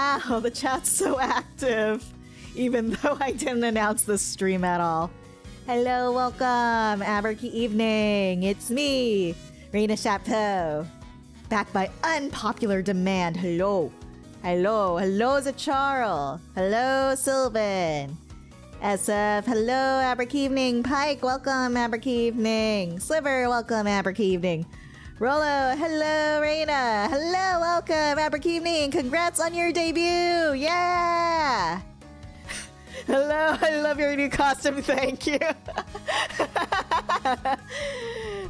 Wow, the chat's so active, even though I didn't announce the stream at all. Hello, welcome, Aberkey Evening. It's me, Reyna Chapeau, back by unpopular demand. Hello, Zacharl. Hello, Sylvan. SF, hello, Aberkey Evening. Pike, welcome, Aberkey Evening. Sliver, welcome, Aberkey Evening. Rolo, hello, Reyna. Hello, welcome, Aberkey Evening. Congrats on your debut. Yeah. Hello, I love your new costume. Thank you.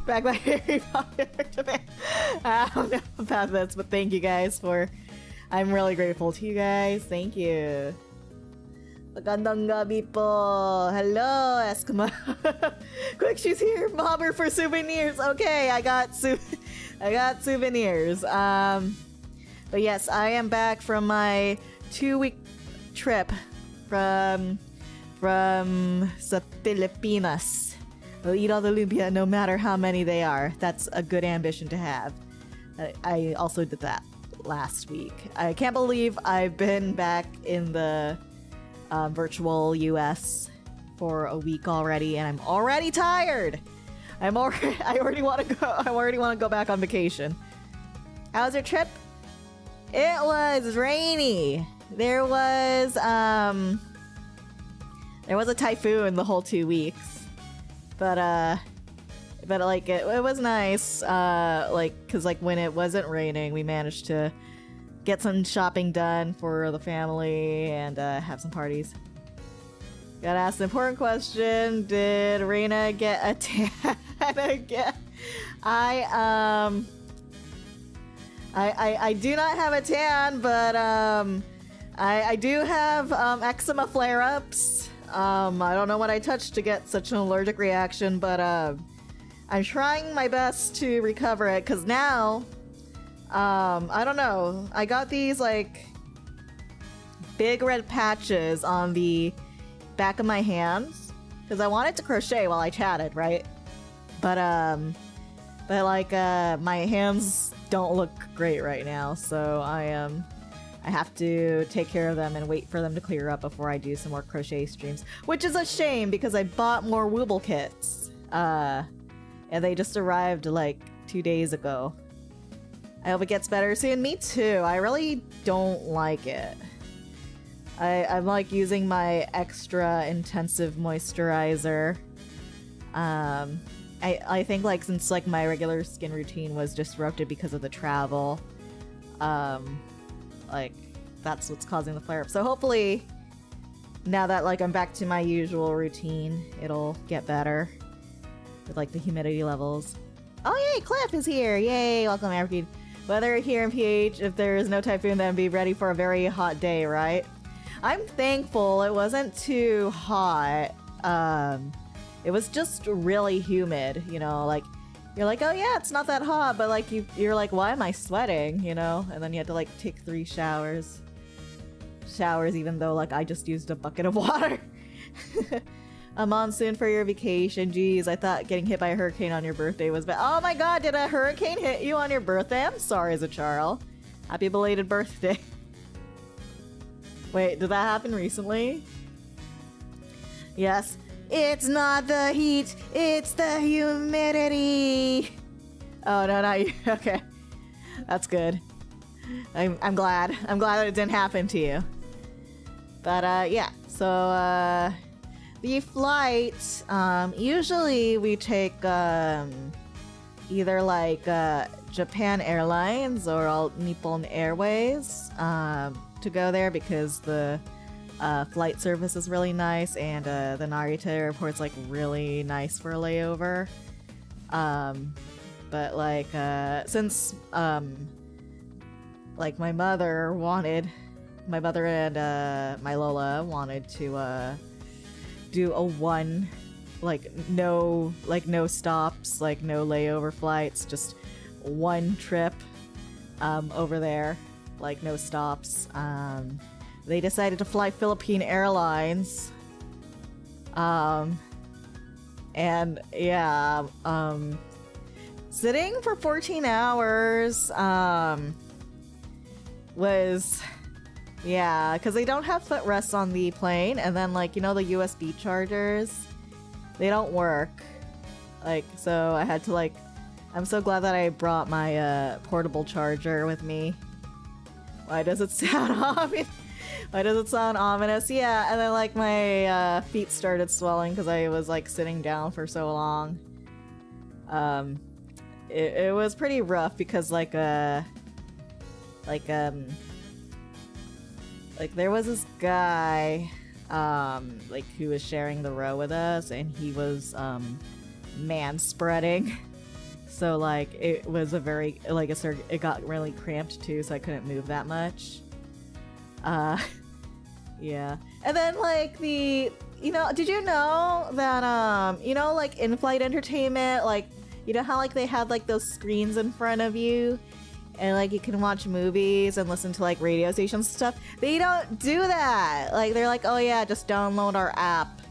Back by Harry Potter today. I don't know about this, but thank you guys for... I'm really grateful to you guys. Thank you. Magandang gabi po. Hello, Eskimo. Quick, she's here. Mobber for souvenirs. Okay, I got souvenirs. But yes, I am back from my 2-week trip from the Pilipinas. I'll eat all the lumpia no matter how many they are. That's a good ambition to have. I also did that last week. I can't believe I've been back in the virtual US for a week already, and I'm already tired. I already want to go back on vacation. How was your trip? It was rainy. There was a typhoon the whole 2 weeks, but like it was nice. Cause like when it wasn't raining, we managed to get some shopping done for the family and have some parties. Gotta ask the important question: did Reyna get a tan again? I do not have a tan, but I do have eczema flare-ups. I don't know what I touched to get such an allergic reaction, but I'm trying my best to recover it, because now, I don't know, I got these like big red patches on the back of my hands, because I wanted to crochet while I chatted, right? But like my hands don't look great right now, so I have to take care of them and wait for them to clear up before I do some more crochet streams, which is a shame because I bought more Wooble kits, and they just arrived like 2 days ago. I hope it gets better soon. Me too. I really don't like it. I'm like using my extra intensive moisturizer. I think like since like my regular skin routine was disrupted because of the travel, like that's what's causing the flare up. So hopefully now that like I'm back to my usual routine, it'll get better with like the humidity levels. Oh yay, Cliff is here. Yay, welcome everybody. Weather here in PH, if there is no typhoon, then be ready for a very hot day, right? I'm thankful it wasn't too hot. It was just really humid, you know, like you're like, oh yeah, it's not that hot, but like you're like, why am I sweating, you know? And then you had to like take 3 showers even though like I just used a bucket of water. A monsoon for your vacation. Jeez, I thought getting hit by a hurricane on your birthday was bad. Oh my god, did a hurricane hit you on your birthday? I'm sorry, Zacharl. Happy belated birthday. Wait, did that happen recently? Yes. It's not the heat, it's the humidity. Oh no, not you. Okay. That's good. I'm glad. I'm glad that it didn't happen to you. But yeah, so the flight, usually we take either like Japan Airlines or All Nippon Airways to go there because the flight service is really nice, and the Narita airport's like really nice for a layover. But like since like my mother and my Lola wanted to do a one, like no stops, like no layover flights, just one trip over there, like no stops. They decided to fly Philippine Airlines. And yeah, sitting for 14 hours was Yeah, because they don't have footrests on the plane, and then like, you know, the USB chargers, they don't work. Like, so I had to like, I'm so glad that I brought my portable charger with me. Why does it sound ominous? Why does it sound ominous? Yeah, and then like my feet started swelling because I was like sitting down for so long. It was pretty rough because like there was this guy like who was sharing the row with us, and he was man-spreading. So like it was a very like it got really cramped too, so I couldn't move that much. Yeah. And then like did you know that you know, like in-flight entertainment, like you know how like they have like those screens in front of you and like you can watch movies and listen to like radio stations and stuff? They don't do that. Like they're like, oh yeah, just download our app.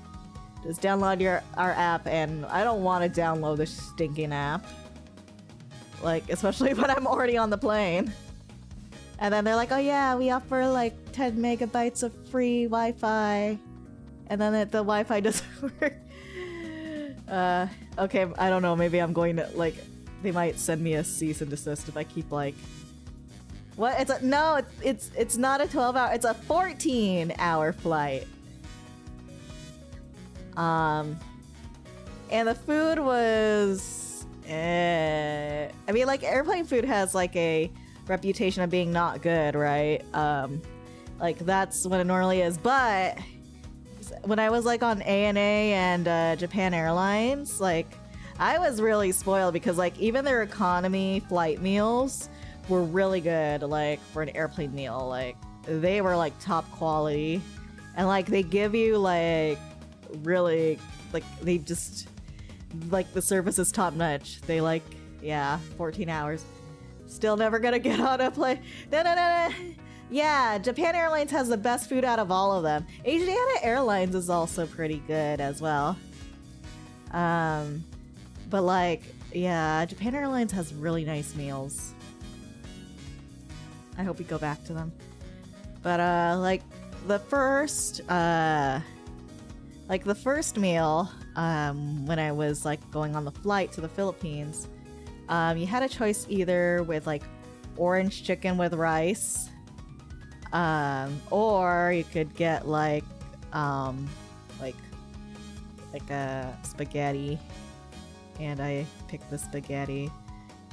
Just download our app, and I don't want to download this stinking app. Like, especially when I'm already on the plane. And then they're like, oh yeah, we offer like 10 megabytes of free Wi-Fi. And then the Wi-Fi doesn't work. Okay, I don't know, maybe I'm going to, like, they might send me a cease and desist if I keep like... What? It's not a 12-hour, it's a 14-hour flight. And the food was... I mean, like, airplane food has like a reputation of being not good, right? Like that's what it normally is. But when I was like on ANA and Japan Airlines, like I was really spoiled because like even their economy flight meals were really good. Like for an airplane meal, like they were like top quality, and like they give you like really like they just like the service is top notch. They like 14 hours. Still never gonna get on a plane. No. Yeah, Japan Airlines has the best food out of all of them. Asiana Airlines is also pretty good as well. But like, yeah, Japan Airlines has really nice meals. I hope we go back to them. But like the first meal, when I was like going on the flight to the Philippines, you had a choice either with like orange chicken with rice, or you could get like a spaghetti, and I picked the spaghetti.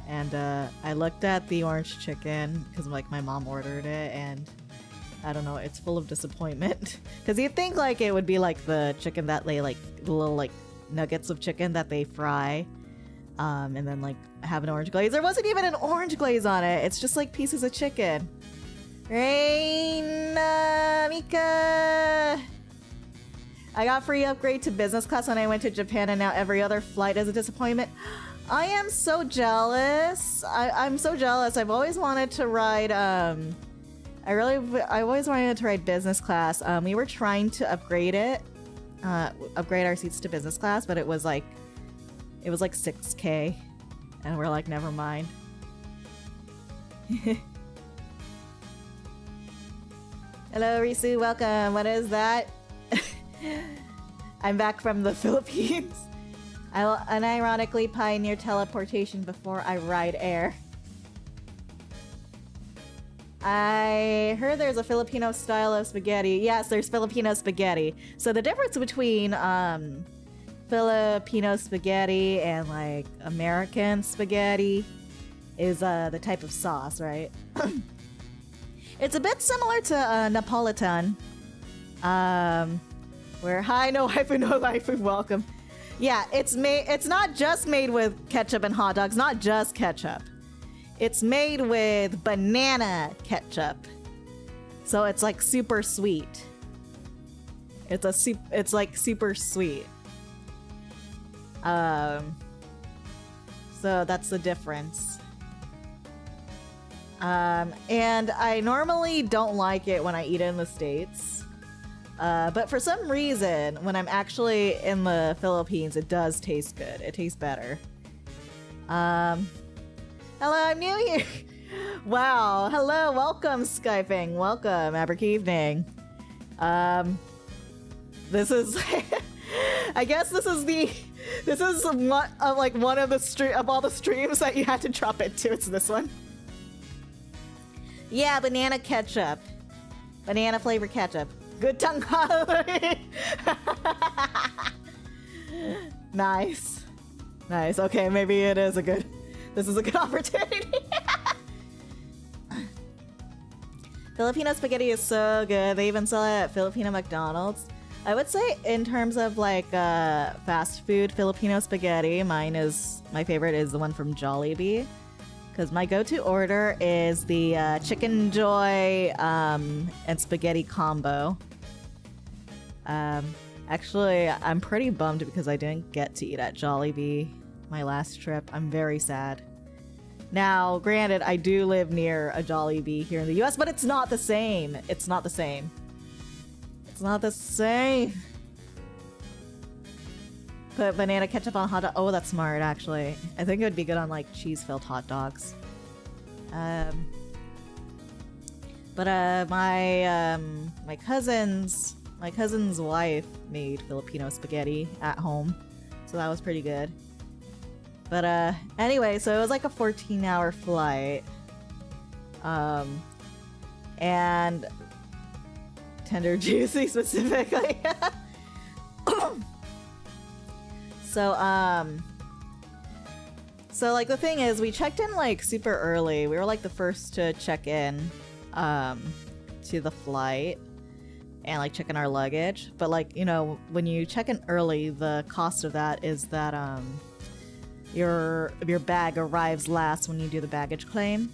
And I looked at the orange chicken because like my mom ordered it, and I don't know, it's full of disappointment. Because you'd think like it would be like the chicken that they like, the little like nuggets of chicken that they fry, and then like have an orange glaze. There wasn't even an orange glaze on it. It's just like pieces of chicken. Reyna, Mika! I got free upgrade to business class when I went to Japan, and now every other flight is a disappointment. I am so jealous. I'm so jealous. I've always wanted to ride, I always wanted to ride business class. We were trying to upgrade it, upgrade our seats to business class, but it was like $6K, and we're like, never mind. Hello, Risu, welcome. What is that? I'm back from the Philippines. I will unironically pioneer teleportation before I ride air. I heard there's a Filipino style of spaghetti. Yes, there's Filipino spaghetti. So the difference between Filipino spaghetti and like American spaghetti is the type of sauce, right? It's a bit similar to Napolitan. Where hi, no waifu, no waifu, welcome. Yeah, it's not just made with ketchup and hot dogs, not just ketchup. It's made with banana ketchup. So it's like super sweet. It's like super sweet. So that's the difference. And I normally don't like it when I eat it in the States. But for some reason, when I'm actually in the Philippines, it does taste good. It tastes better. Hello, I'm new here. Wow. Hello. Welcome, Skyping. Welcome. Abric evening. This is... I guess this is one of of all the streams that you had to drop into. It's this one. Yeah, banana ketchup. Banana flavor ketchup. Good tongue quality. Nice. Nice. Okay, maybe it is this is a good opportunity. Filipino spaghetti is so good. They even sell it at Filipino McDonald's. I would say in terms of like fast food Filipino spaghetti, my favorite is the one from Jollibee. Because my go-to order is the chicken joy and spaghetti combo. Actually, I'm pretty bummed because I didn't get to eat at Jollibee my last trip. I'm very sad. Now, granted, I do live near a Jollibee here in the US, but it's not the same. It's not the same. It's not the same. Put banana ketchup on hot dog. Oh, that's smart, actually. I think it would be good on, like, cheese-filled hot dogs. My cousin's wife made Filipino spaghetti at home, so that was pretty good. But anyway, so it was like a 14-hour flight, and tender juicy specifically. So like the thing is, we checked in like super early. We were like the first to check in to the flight and like check in our luggage. But like, you know, when you check in early, the cost of that is that your bag arrives last when you do the baggage claim.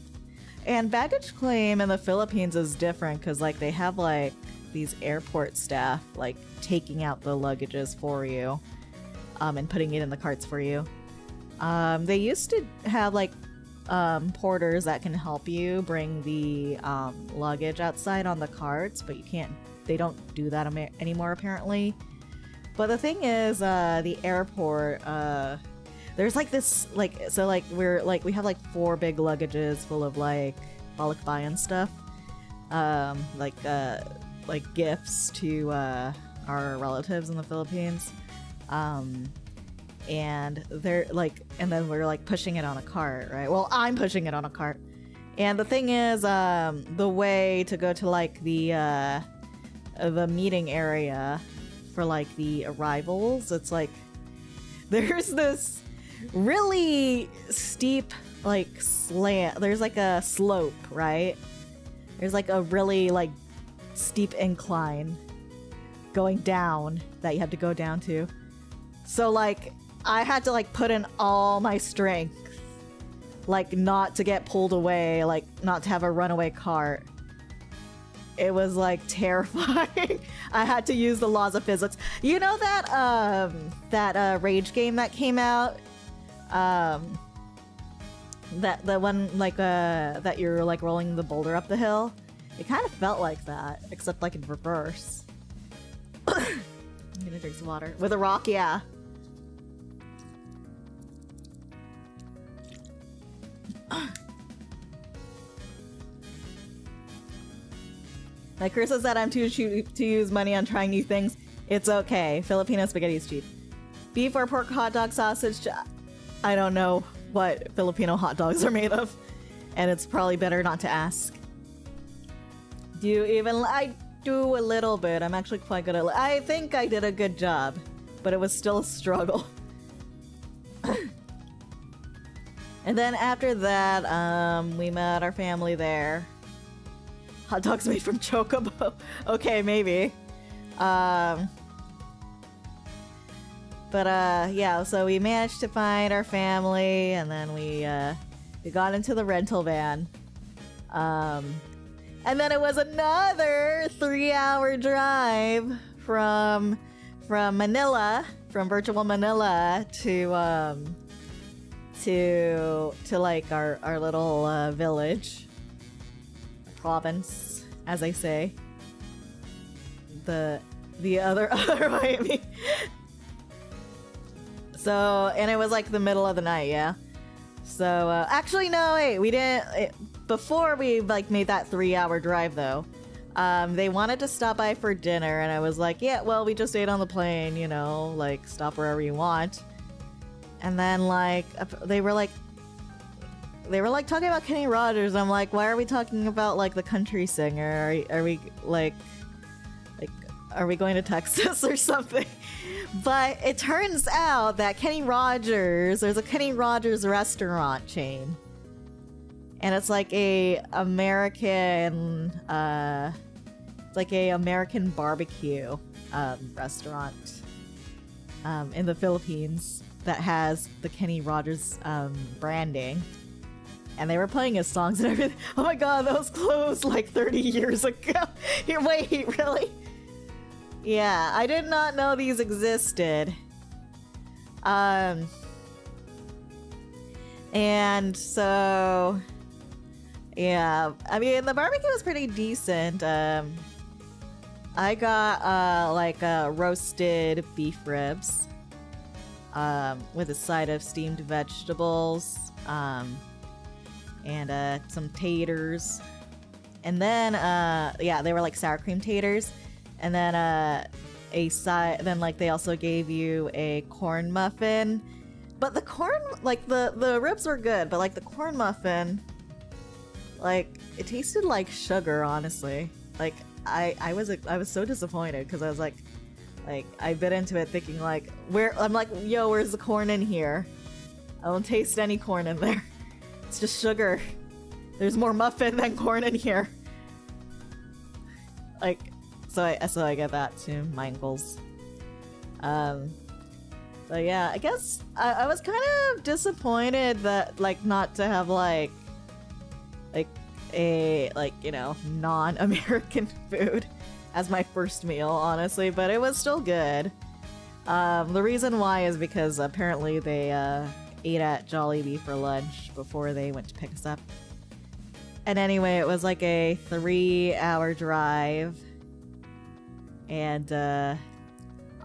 And baggage claim in the Philippines is different because like they have like these airport staff like taking out the luggages for you and putting it in the carts for you. They used to have like porters that can help you bring the luggage outside on the carts, but they don't do that anymore apparently. But the thing is, the airport, there's like this, like, so like we have like 4 big luggages full of like balikbayan stuff, like gifts to our relatives in the Philippines, and they're like, and then we're like pushing it on a cart, right? Well, I'm pushing it on a cart, and the thing is, the way to go to like the meeting area for like the arrivals, it's like there's this really steep like slant, there's like a slope, right? There's like a really like steep incline going down that you have to go down to. So like I had to like put in all my strength, like not to get pulled away, like not to have a runaway cart. It was like terrifying. I had to use the laws of physics. You know that rage game that came out, that the one like that you're like rolling the boulder up the hill? It kind of felt like that, except like in reverse. I'm gonna drink some water with a rock. Yeah. Like Chris says that I'm too cheap to use money on trying new things. It's okay. Filipino spaghetti is cheap. Beef or pork hot dog sausage. I don't know what Filipino hot dogs are made of, and it's probably better not to ask. Do you even? I do a little bit. I'm actually quite good at. I think I did a good job, but it was still a struggle. And then after that, we met our family there. Hot dogs made from chocobo. Okay, maybe. But yeah, so we managed to find our family, and then we got into the rental van. And then it was another 3-hour drive from Manila, from virtual Manila to like our little village, province, as I say. The other Miami. So, and it was like the middle of the night, yeah. So actually no, wait, we didn't. before we like made that 3-hour drive though, they wanted to stop by for dinner, and I was like, yeah, well, we just ate on the plane, you know, like stop wherever you want. And then like they were like talking about Kenny Rogers. I'm like, why are we talking about like the country singer? Are we like are we going to Texas or something? But it turns out that there's a Kenny Rogers restaurant chain. And it's like a American barbecue restaurant in the Philippines that has the Kenny Rogers branding. And they were playing his songs and everything. Oh my god, those closed like 30 years ago. Here, wait, really? Yeah, I did not know these existed. And so, yeah, I mean, the barbecue was pretty decent. I got like roasted beef ribs with a side of steamed vegetables and some taters. And then, yeah, they were like sour cream taters. And then then like they also gave you a corn muffin. But the corn, like the ribs were good, but like the corn muffin, like it tasted like sugar, honestly. Like I was so disappointed because I was like I bit into it thinking like I'm like, yo, where's the corn in here? I don't taste any corn in there. It's just sugar. There's more muffin than corn in here. Like, so I get that too, Mangles. But yeah, I guess I was kind of disappointed that like not to have like a you know, non-American food as my first meal, honestly, but it was still good. The reason why is because apparently they ate at Jollibee for lunch before they went to pick us up. And anyway, it was like a 3-hour drive, and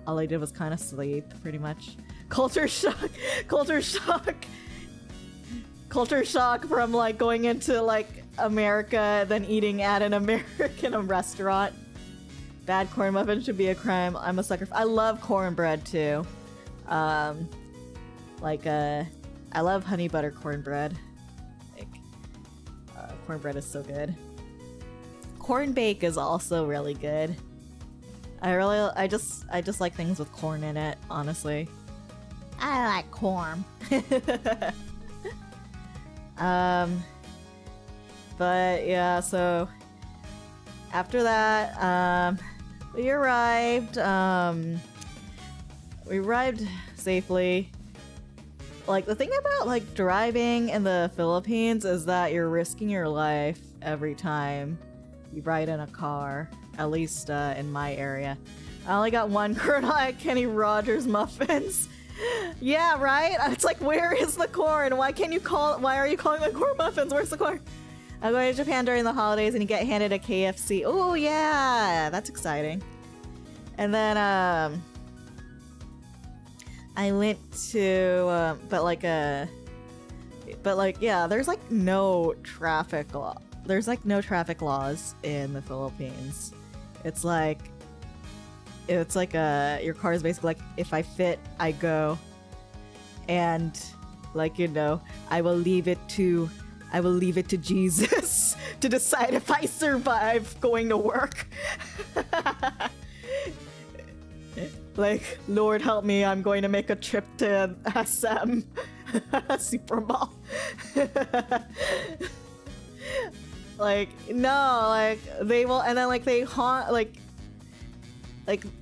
all I did was kind of sleep, pretty much. Culture shock from like going into like America, then eating at an American restaurant. Bad corn muffin should be a crime. I'm a sucker. I love cornbread too. I love honey butter cornbread. Like, cornbread is so good. Corn bake is also really good. I just like things with corn in it, honestly. I like corn. But yeah, so after that, we arrived safely. Like, the thing about like driving in the Philippines is that you're risking your life every time you ride in a car, at least in my area. I only got one kernel at Kenny Rogers muffins. Yeah, right? It's like, where is the corn? Why are you calling them corn muffins? Where's the corn? I'm going to Japan during the holidays and you get handed a KFC. Oh yeah, that's exciting. And then I went to yeah, there's like no traffic law. There's like no traffic laws in the Philippines. It's like your car is basically like, if I fit, I go. And like, you know, I will leave it to Jesus to decide if I survive going to work. Like, Lord help me, I'm going to make a trip to SM Super Mall. Like, no, like, they will, and then like they haunt, like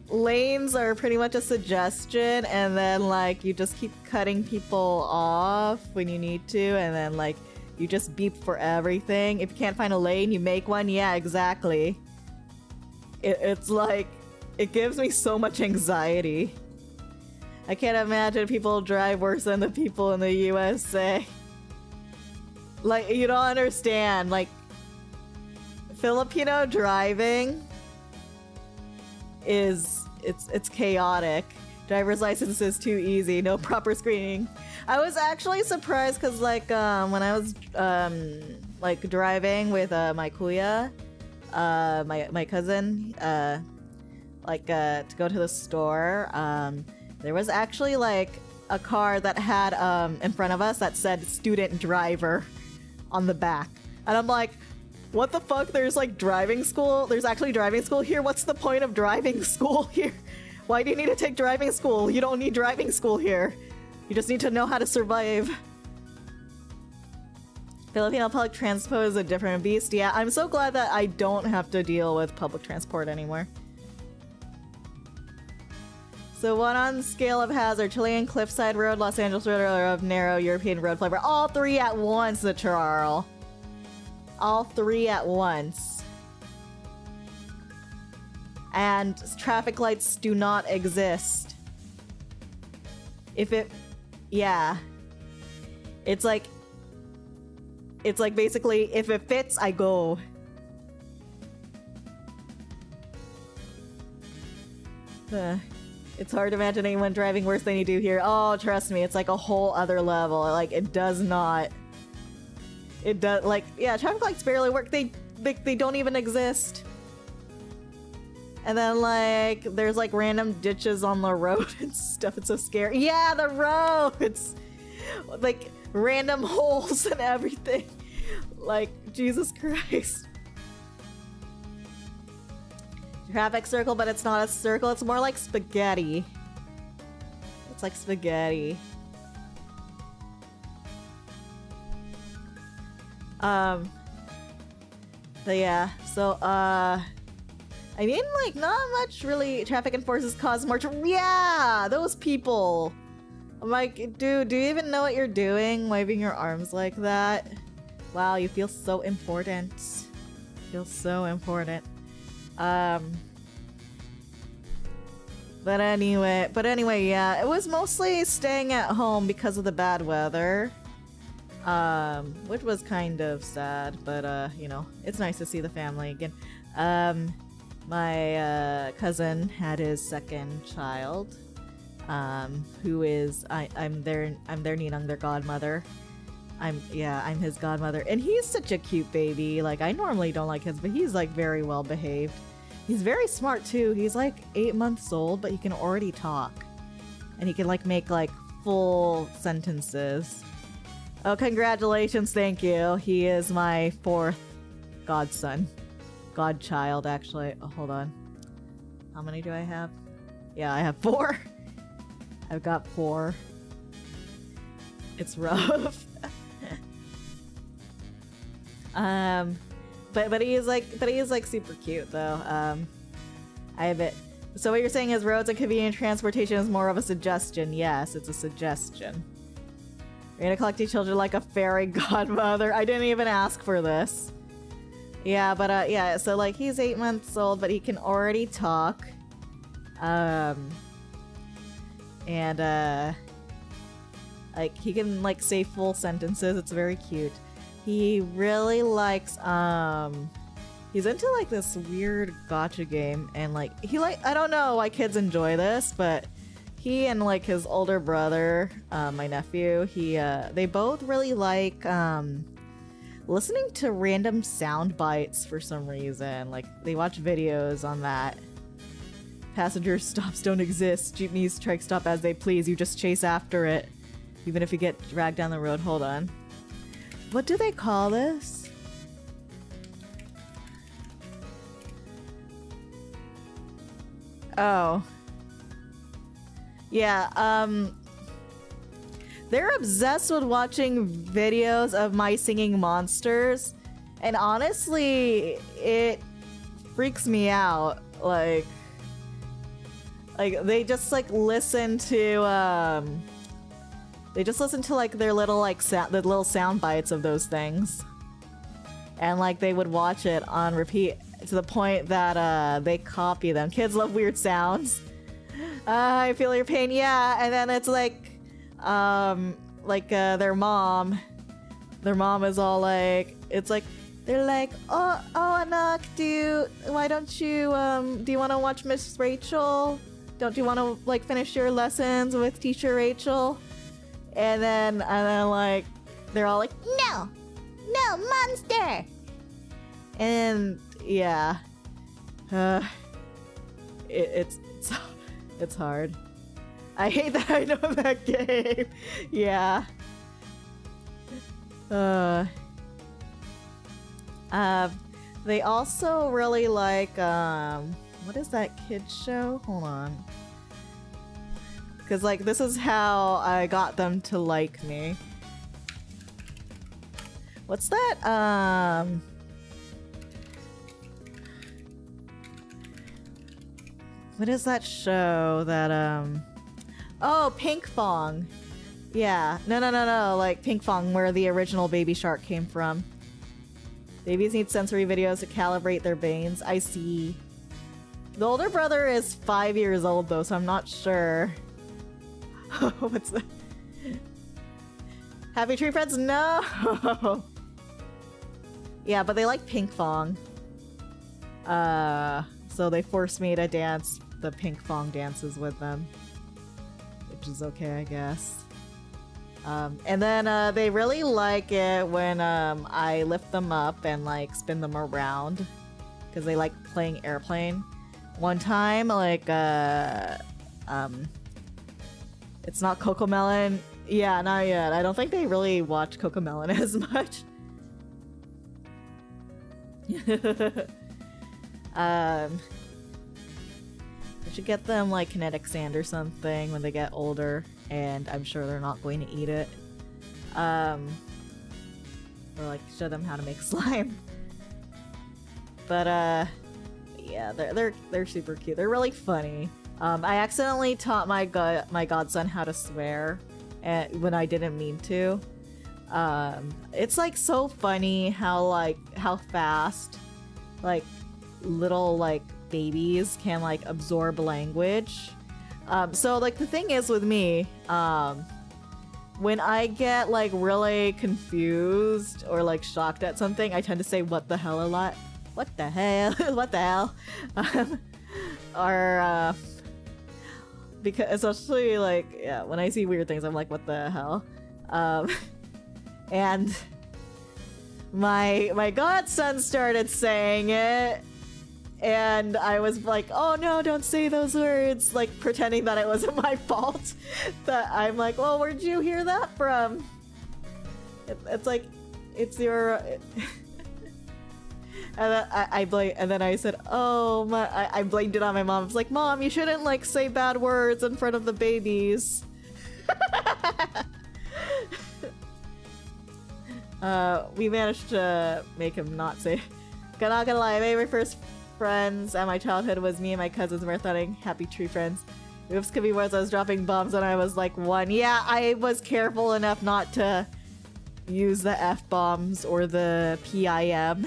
lanes are pretty much a suggestion, and then like you just keep cutting people off when you need to, and then like you just beep for everything. If you can't find a lane, you make one. Yeah, exactly. It's like, it gives me so much anxiety. I can't imagine people drive worse than the people in the USA. Like, you don't understand. Like, Filipino driving it's chaotic. Driver's license is too easy, no proper screening. I was actually surprised because like when I was like driving with my kuya, my cousin, like to go to the store, there was actually like a car that had in front of us that said student driver on the back, and I'm like, what the fuck? There's like driving school? There's actually driving school here? What's the point of driving school here? Why do you need to take driving school? You don't need driving school here. You just need to know how to survive. Filipino public transport is a different beast. Yeah, I'm so glad that I don't have to deal with public transport anymore. So what on scale of hazard? Chilean Cliffside Road, Los Angeles Road, or of narrow European road flavor? All three at once, the Charl. All three at once. And traffic lights do not exist. If it... Yeah. It's like basically, if it fits, I go. It's hard to imagine anyone driving worse than you do here. Oh, trust me, it's like a whole other level. Like, it does not... It does, like, yeah, traffic lights barely work. They don't even exist. And then, like, there's, like, random ditches on the road and stuff. It's so scary. Yeah, the roads! Like, random holes and everything. Like, Jesus Christ. Traffic circle, but it's not a circle. It's more like spaghetti. It's like spaghetti. But yeah, so, I mean, like, not much really. Traffic enforcers cause more yeah, those people. I'm like, dude, do you even know what you're doing? Waving your arms like that? Wow, you feel so important. You feel so important. But anyway, yeah, it was mostly staying at home because of the bad weather. Which was kind of sad, but you know, it's nice to see the family again. My cousin had his second child, who is I'm their ninang, their godmother. I'm his godmother, and he's such a cute baby. Like, I normally don't like kids, but he's like very well behaved. He's very smart too. He's like 8 months old, but he can already talk, and he can like make like full sentences. Oh, congratulations, thank you. He is my 4th godson. Godchild, actually. Oh, hold on. How many do I have? Yeah, I have 4. I've got 4. It's rough. But he is like super cute though. I have it. So what you're saying is roads and convenient transportation is more of a suggestion. Yes, it's a suggestion. You're gonna collect your children like a fairy godmother. I didn't even ask for this. Yeah, but yeah, so like he's 8 months old, but he can already talk. Like he can like say full sentences. It's very cute. He really likes he's into like this weird gacha game, and like I don't know why kids enjoy this, but he and like his older brother, my nephew, they both really like listening to random sound bites for some reason. Like they watch videos on that. Passenger stops don't exist. Jeepneys strike stop as they please. You just chase after it, even if you get dragged down the road. Hold on. What do they call this? Oh. Yeah, they're obsessed with watching videos of my singing monsters, and honestly, it freaks me out. Like they just like listen to like their little like the little sound bites of those things, and like they would watch it on repeat to the point that they copy them. Kids love weird sounds. I feel your pain, yeah. And then it's like their mom is all like, it's like they're like, oh anak, do you want to watch Miss Rachel? Don't you want to like finish your lessons with teacher Rachel? And then like they're all like, no, no, monster. And yeah, it's hard. I hate that I know that game. Yeah. They also really like what is that kids show? Hold on. Cause like this is how I got them to like me. What's that? What is that show that oh, Pink Fong. Yeah. No, like Pink Fong, where the original Baby Shark came from. Babies need sensory videos to calibrate their brains. I see. The older brother is 5 years old though, so I'm not sure. What's that? Happy Tree Friends? No! Yeah, but they like Pink Fong. So they forced me to dance the Pink Fong dances with them. Which is okay, I guess. And then they really like it when I lift them up and like spin them around. Because they like playing airplane. One time, like, it's not Cocomelon. Yeah, not yet. I don't think they really watch Cocomelon as much. I should get them like kinetic sand or something when they get older, and I'm sure they're not going to eat it. Or like show them how to make slime. But yeah, they're super cute. They're really funny. I accidentally taught my godson how to swear when I didn't mean to. It's like so funny how fast like little like babies can like absorb language. So like the thing is with me, when I get like really confused or like shocked at something, I tend to say what the hell a lot. What the hell? What the hell? Or because especially like, yeah, when I see weird things, I'm like, what the hell? And my godson started saying it, and I was like, oh no, don't say those words, like pretending that it wasn't my fault. That I'm like, well, where'd you hear that from? It's like, it's your... And then I said, oh, I blamed it on my mom. I was like, Mom, you shouldn't like say bad words in front of the babies. We managed to make him not say. Not gonna lie, my very first friends at my childhood was me and my cousins marathoning Happy Tree Friends. Oops, could be worse. I was dropping bombs when I was like 1. Yeah, I was careful enough not to use the F-bombs or the PIM.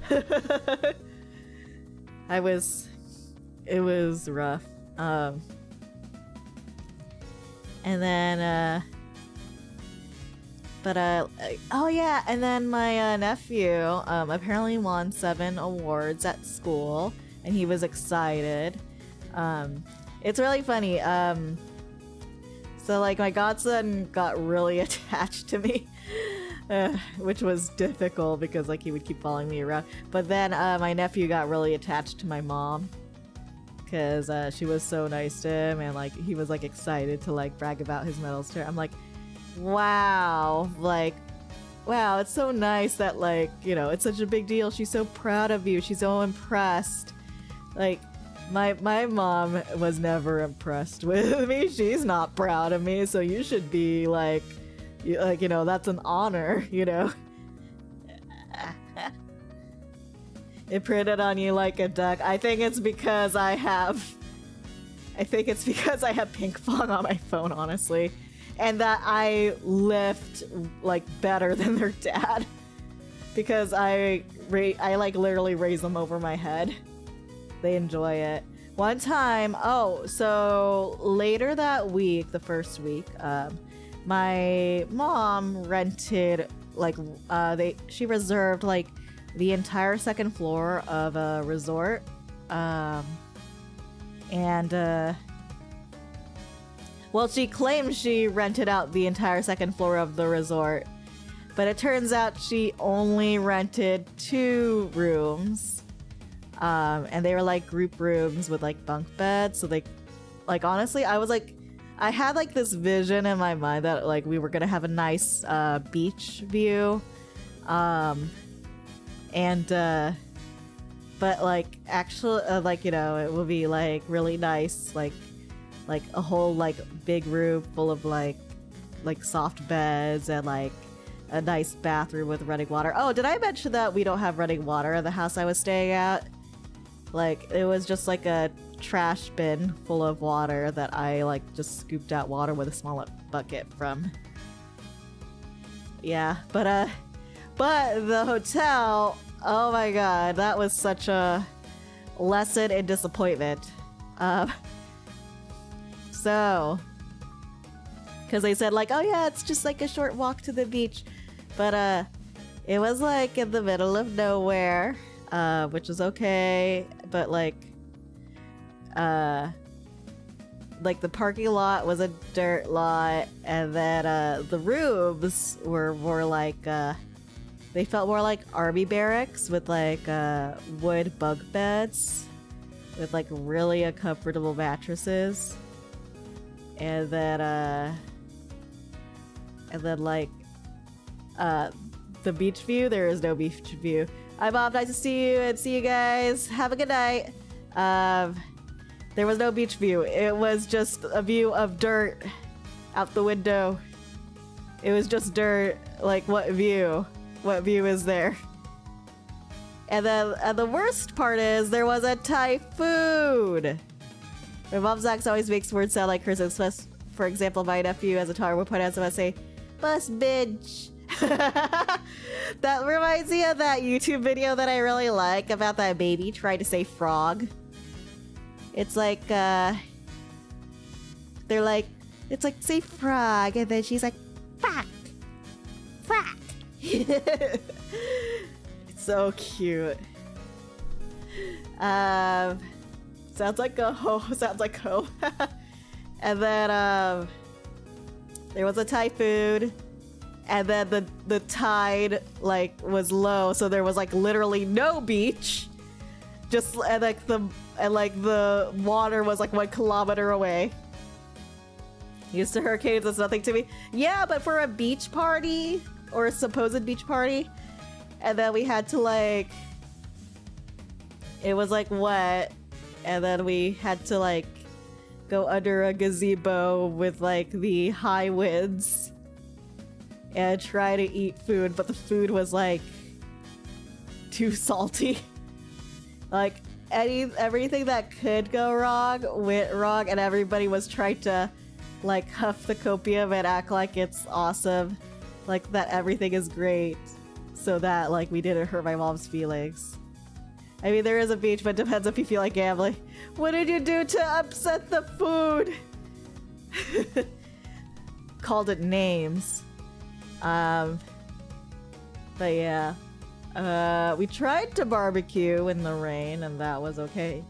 It was rough. And then, oh yeah, and then my nephew apparently won 7 awards at school, and he was excited. It's really funny. So like my godson got really attached to me. Which was difficult because like he would keep following me around. But then my nephew got really attached to my mom because she was so nice to him, and like he was like excited to like brag about his medals to her. I'm like, wow, like, wow, it's so nice that like, you know, it's such a big deal. She's so proud of you. She's so impressed. Like my mom was never impressed with me. She's not proud of me, so you should be like, you know, that's an honor, you know. It printed on you like a duck. I think it's because I have Pink Fong on my phone, honestly. And that I lift like better than their dad. Because I like literally raise them over my head. They enjoy it. One time, so later that week, the first week, my mom rented like she reserved like the entire second floor of a resort, and well, Well, she claims she rented out the entire second floor of the resort, but it turns out she only rented 2 rooms. And they were like group rooms with like bunk beds. So like honestly, I had like this vision in my mind that like we were gonna have a nice beach view. But like actually like, you know, it will be like really nice, like a whole like big room full of like soft beds and like a nice bathroom with running water. Oh, did I mention that we don't have running water in the house I was staying at? Like it was just like a trash bin full of water that I like just scooped out water with a small bucket from. Yeah, but the hotel, oh my god, that was such a lesson in disappointment. So, because they said like, oh yeah, it's just like a short walk to the beach, but it was like in the middle of nowhere, which is okay, but like the parking lot was a dirt lot, and then the rooms were more like they felt more like army barracks with like wood bunk beds with like really uncomfortable mattresses, and then like the beach view, there is no beach view. Hi Bob, nice to see you, and see you guys. Have a good night. There was no beach view. It was just a view of dirt out the window. It was just dirt. Like, what view? What view is there? And then the worst part is there was a typhoon. My mom's axe always makes words sound like curses. For example, my nephew as a toddler would point out someone say, "Bus bitch." That reminds me of that YouTube video that I really like about that baby trying to say frog. It's like, they're like, it's like, say frog, and then she's like, fuck, fuck. It's so cute. Sounds like a ho, sounds like ho. And then, there was a typhoon, and then the tide, like, was low, so there was, like, literally no beach. Just, and like, the water was, like, 1 kilometer away. Used to hurricanes, that's nothing to me. Yeah, but for a beach party, or a supposed beach party, and then we had to, like, it was, like, wet, and then we had to, like, go under a gazebo with, like, the high winds and try to eat food, but the food was, like, too salty. Like, everything that could go wrong went wrong, and everybody was trying to, like, huff the copium and act like it's awesome. Like, that everything is great, so that, like, we didn't hurt my mom's feelings. I mean, there is a beach, but it depends if you feel like gambling. What did you do to upset the food? Called it names. But yeah. We tried to barbecue in the rain, and that was okay.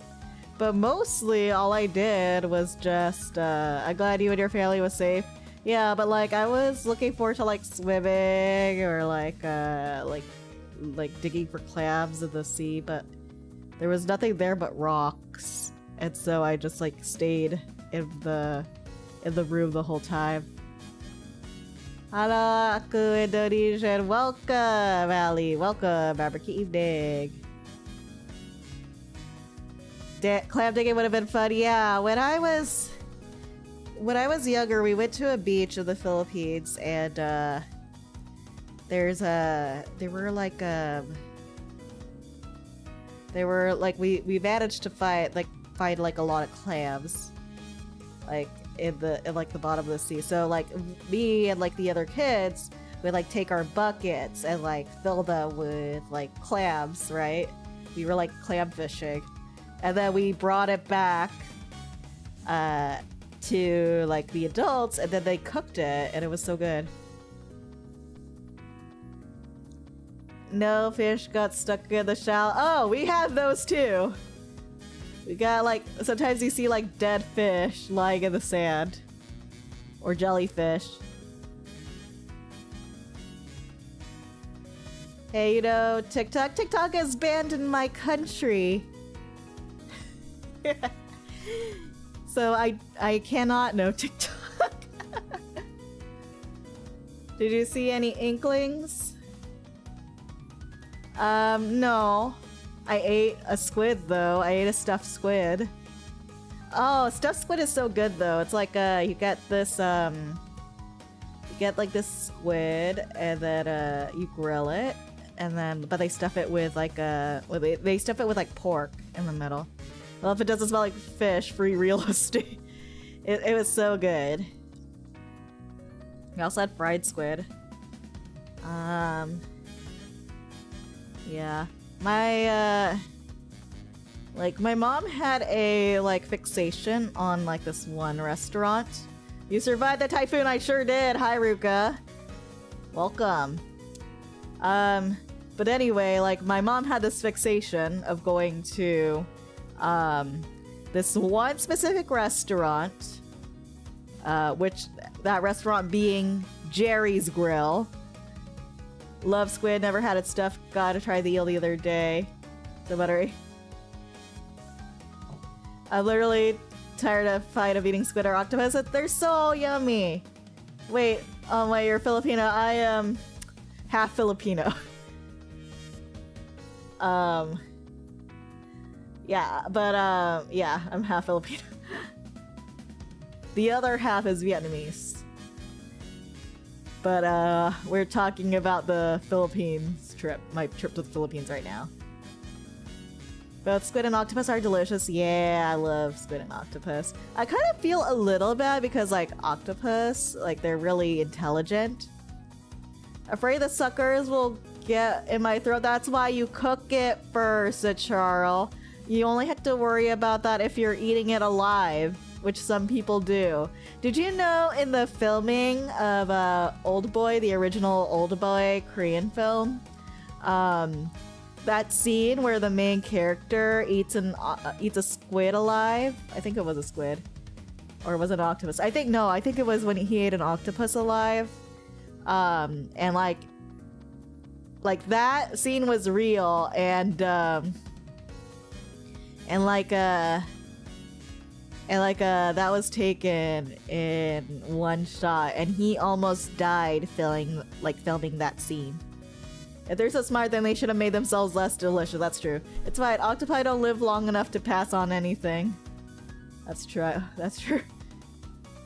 But mostly, all I did was just, I'm glad you and your family was safe. Yeah, but, like, I was looking forward to, like, swimming, or, like digging for clams in the sea, but there was nothing there but rocks. And so I just, like, stayed in the room the whole time. Hello, Aku Indonesian. Welcome, Ali. Welcome, barbecue evening. Clam digging would have been fun. Yeah, when I was younger, we went to a beach in the Philippines, and we managed to find like a lot of clams, like in the bottom of the sea. So like me and like the other kids would like take our buckets and like fill them with like clams, right? We were like clam fishing, and then we brought it back to like the adults, and then they cooked it, and it was so good. No fish got stuck in the shell. Oh, we have those too. We got like, sometimes you see like dead fish lying in the sand. Or jellyfish. Hey, you know, TikTok is banned in my country. So I cannot know TikTok. Did you see any inklings? No. I ate a squid though. I ate a stuffed squid. Oh, stuffed squid is so good though. It's like you get this you get like this squid and then you grill it and then but they stuff it with like they stuff it with like pork in the middle. Well, if it doesn't smell like fish, free real estate. It was so good. We also had fried squid. Yeah. My my mom had a fixation on this one restaurant. You survived the typhoon, I sure did. Hi Ruka. Welcome. But anyway, my mom had this fixation of going to this one specific restaurant, which that restaurant being Jerry's Grill. Love squid, never had it stuffed. Gotta try the eel the other day. So buttery. I'm literally tired of eating squid or octopus. They're so yummy. Wait, oh wait, you're Filipino. I am half Filipino. Yeah, but yeah, I'm half Filipino. The other half is Vietnamese. But we're talking about the Philippines trip, my trip to the Philippines right now. Both squid and octopus are delicious. Yeah, I love squid and octopus. I kind of feel a little bad because octopus, they're really intelligent. Afraid the suckers will get in my throat. That's why you cook it first, Charles. You only have to worry about that if you're eating it alive, which some people do. Did you know in the filming of Old Boy, the original Old Boy Korean film, that scene where the main character eats a squid alive? I think it was a squid. Or was it an octopus? I think it was when he ate an octopus alive. And that scene was real, and that was taken in one shot, and he almost died filming that scene. If they're so smart, then they should have made themselves less delicious. That's true. It's fine. Octopi don't live long enough to pass on anything. That's true. That's true.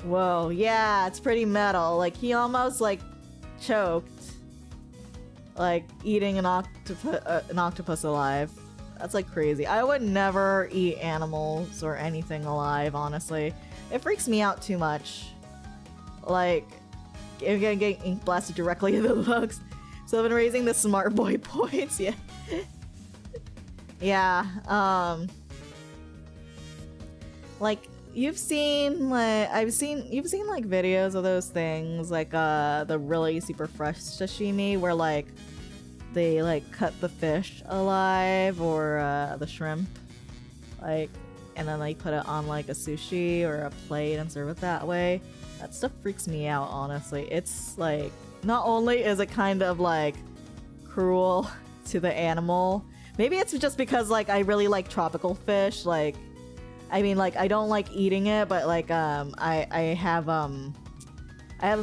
Whoa, yeah, it's pretty metal. He almost choked, eating an octopus alive. That's crazy. I would never eat animals or anything alive, honestly. It freaks me out too much. I'm gonna get ink blasted directly into the bugs. So I've been raising the smart boy points, yeah. Yeah, you've seen videos of those things, the really super fresh sashimi where they cut the fish alive or the shrimp, and then they put it on a sushi or a plate and serve it that way. That stuff freaks me out, honestly. It's not only is it kind of cruel to the animal, maybe it's just because I really like tropical fish. I don't like eating it, but I have a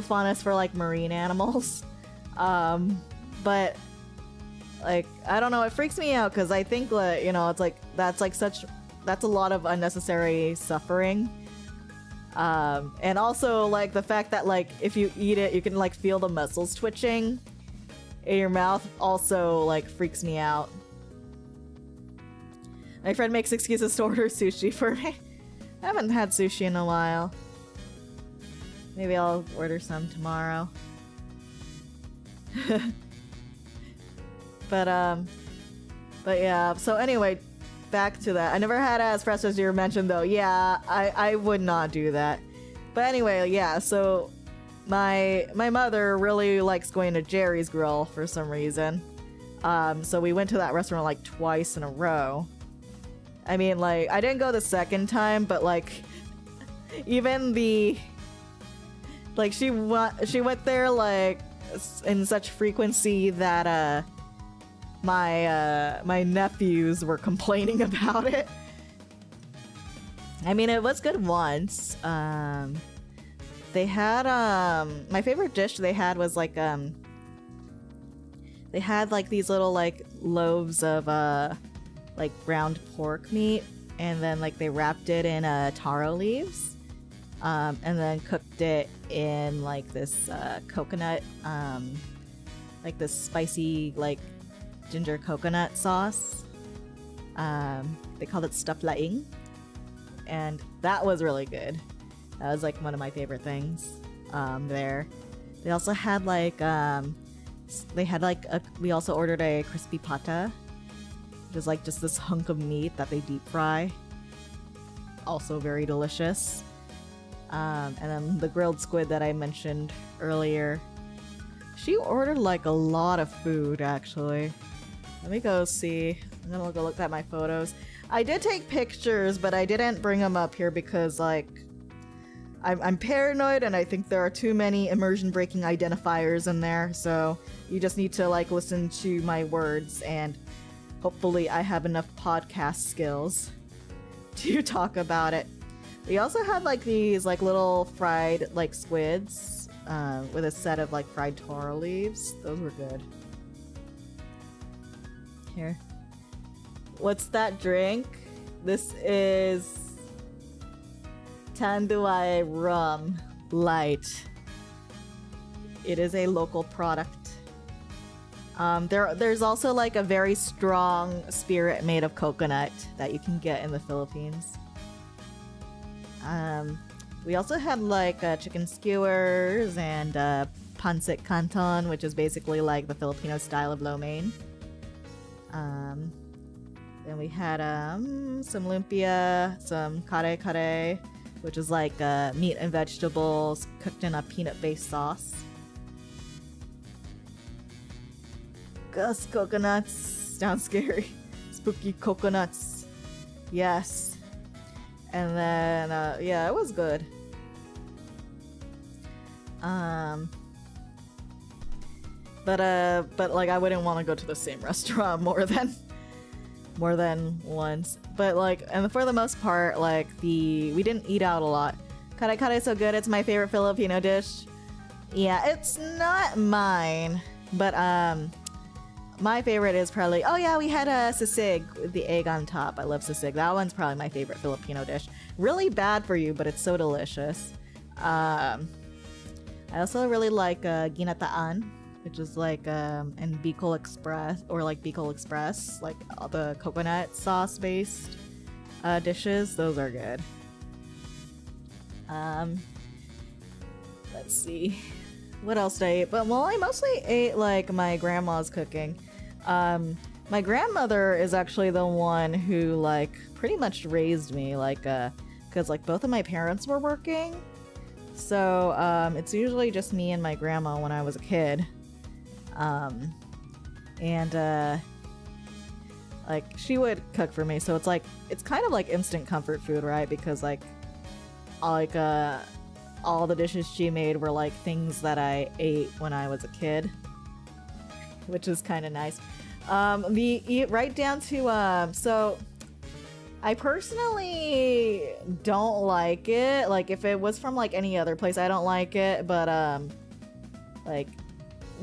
fondness for marine animals. But I don't know, it freaks me out because I think it's that's a lot of unnecessary suffering. And also the fact that if you eat it you can feel the muscles twitching in your mouth also freaks me out. My friend makes excuses to order sushi for me. I haven't had sushi in a while. Maybe I'll order some tomorrow. But yeah, so anyway, back to that. I never had as fresh as you mentioned though. Yeah, I would not do that. But anyway, yeah, so my mother really likes going to Jerry's Grill for some reason. So we went to that restaurant twice in a row. I mean, I didn't go the second time, but even the Like she went there like in such frequency that my nephews were complaining about it. I mean, it was good once. They had my favorite dish they had was like they had like these little like loaves of like ground pork meat, and then like they wrapped it in taro leaves, and then cooked it in like this coconut, like this spicy like ginger coconut sauce. They called it stuffed laing, and that was really good. That was like one of my favorite things there. They also had like we also ordered a crispy pata, which is like just this hunk of meat that they deep fry. Also very delicious. And then the grilled squid that I mentioned earlier. She ordered like a lot of food actually. Let me go see. I'm gonna go look at my photos. I did take pictures, but I didn't bring them up here because like I'm paranoid and I think there are too many immersion breaking identifiers in there, so you just need to like listen to my words, and hopefully I have enough podcast skills to talk about it. We also had like these like little fried like squids with a set of like fried taro leaves. Those were good. Here. What's that drink? This is Tanduay Rum Light. It is a local product. There's also like a very strong spirit made of coconut that you can get in the Philippines. We also had like chicken skewers and pancit canton, which is basically like the Filipino style of lo mein. Then we had some lumpia, some kare-kare, which is like meat and vegetables cooked in a peanut-based sauce. Gus coconuts. Sounds scary. Spooky coconuts. Yes. And then, yeah, it was good. But like I wouldn't want to go to the same restaurant more than once. But like, and for the most part, like we didn't eat out a lot. Kare kare is so good. It's my favorite Filipino dish. Yeah, it's not mine, but my favorite is probably, oh yeah, we had a sisig with the egg on top. I love sisig. That one's probably my favorite Filipino dish. Really bad for you, but it's so delicious. I also really like ginataan, which is like in Bicol Express, or like Bicol Express, like all the coconut sauce based dishes. Those are good. Let's see, what else did I eat? But well, I mostly ate like my grandma's cooking. My grandmother is actually the one who like pretty much raised me, like because like both of my parents were working, so it's usually just me and my grandma when I was a kid. And like she would cook for me, so it's like it's kind of like instant comfort food, right? Because like all the dishes she made were like things that I ate when I was a kid, which is kind of nice. Right down to so I personally don't like it. Like if it was from like any other place, I don't like it, but like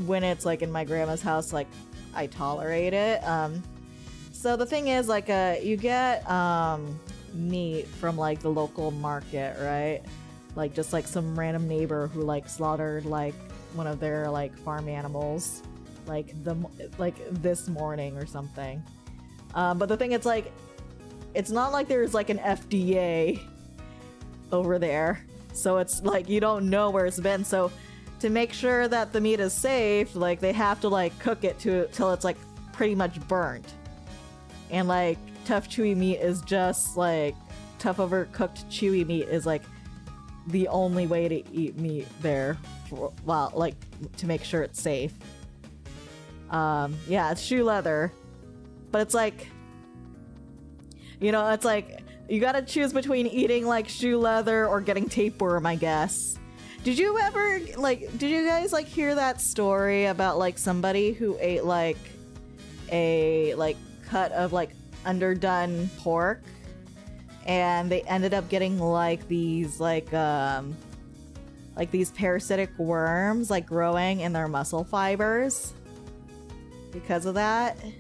when it's like in my grandma's house, like I tolerate it. So the thing is, like you get meat from like the local market, right? Like just like some random neighbor who like slaughtered like one of their like farm animals like this morning or something. But the thing, it's like it's not like there's like an FDA over there, so it's like you don't know where it's been. So to make sure that the meat is safe, like they have to like cook it till it's like pretty much burnt. And like tough chewy meat is just like tough overcooked chewy meat is like the only way to eat meat there for, well, like to make sure it's safe. Yeah, it's shoe leather, but it's like, you know, it's like you gotta choose between eating like shoe leather or getting tapeworm, I guess. Did you ever, like, did you guys, like, hear that story about, like, somebody who ate, like, a, like, cut of, like, underdone pork, and they ended up getting, like, these, like, these parasitic worms, like, growing in their muscle fibers because of that? Did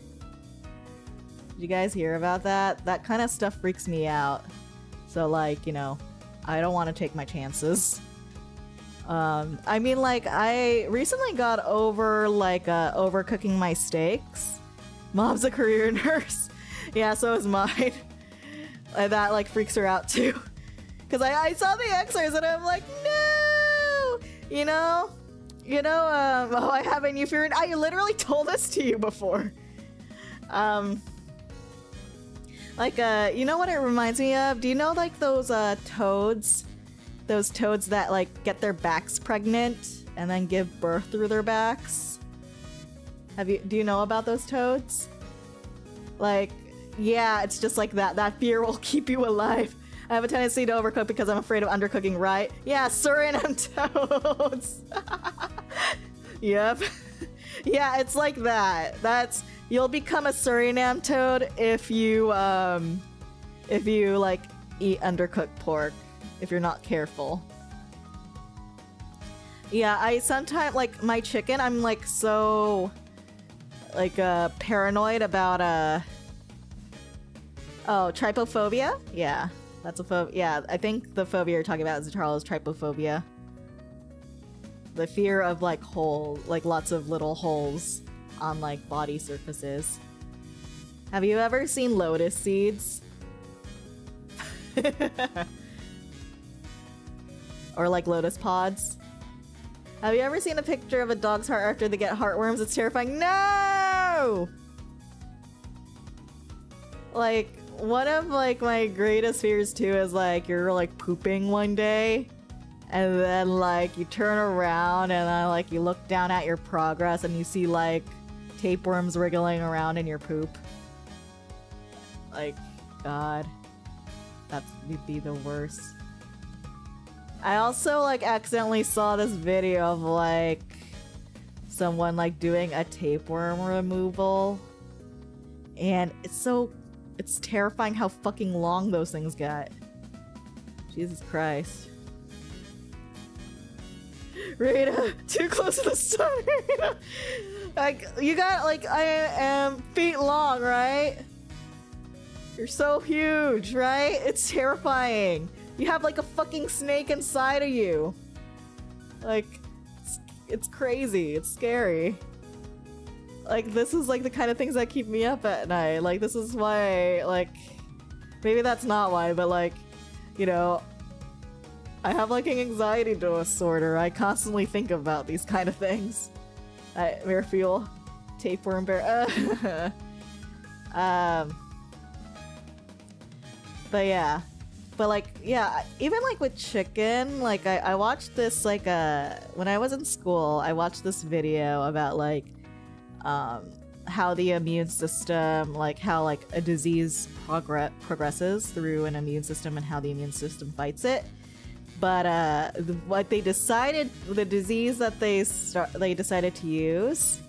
you guys hear about that? That kind of stuff freaks me out. So, like, you know, I don't want to take my chances. I mean, like, I recently got over, like, overcooking my steaks. Mom's a career nurse. Yeah, so is mine. And that, like, freaks her out, too. Because I saw the X-rays and I'm like, no! You know, oh, I have a new fear. I literally told this to you before. Like, you know what it reminds me of? Do you know, like, those, toads? Those toads that, like, get their backs pregnant and then give birth through their backs? Do you know about those toads? Like, yeah, it's just like that. That fear will keep you alive. I have a tendency to overcook because I'm afraid of undercooking, right? Yeah, Suriname toads! Yep. Yeah, it's like that. You'll become a Suriname toad if you, like, eat undercooked pork. If you're not careful. Yeah, I sometimes, like, my chicken, I'm, like, so, like, paranoid about, oh, trypophobia? Yeah, that's a phobia. Yeah, I think the phobia you're talking about is Charles trypophobia. The fear of, like, lots of little holes on, like, body surfaces. Have you ever seen lotus seeds? Or, like, lotus pods? Have you ever seen a picture of a dog's heart after they get heartworms? It's terrifying. No! Like, one of, like, my greatest fears, too, is, like, you're, like, pooping one day, and then, like, you turn around, and then, like, you look down at your progress, and you see, like, tapeworms wriggling around in your poop. Like, God. That would be the worst. I also, like, accidentally saw this video of, like, someone, like, doing a tapeworm removal. And it's terrifying how fucking long those things get. Jesus Christ. Reyna, too close to the sun. Like, you got, like, I am feet long, right? You're so huge, right? It's terrifying. You have, like, a fucking snake inside of you. Like, it's crazy. It's scary. Like, this is, like, the kind of things that keep me up at night. Like, this is why, like, maybe that's not why, but, like, you know, I have, like, an anxiety disorder. I constantly think about these kind of things. Bear fuel. Tapeworm bear. But yeah. But, like, yeah, even, like, with chicken, like, I watched this, like, when I was in school, I watched this video about, like, how the immune system, like, how, like, a disease progresses through an immune system and how the immune system fights it. But, what they decided, the disease that they decided to use,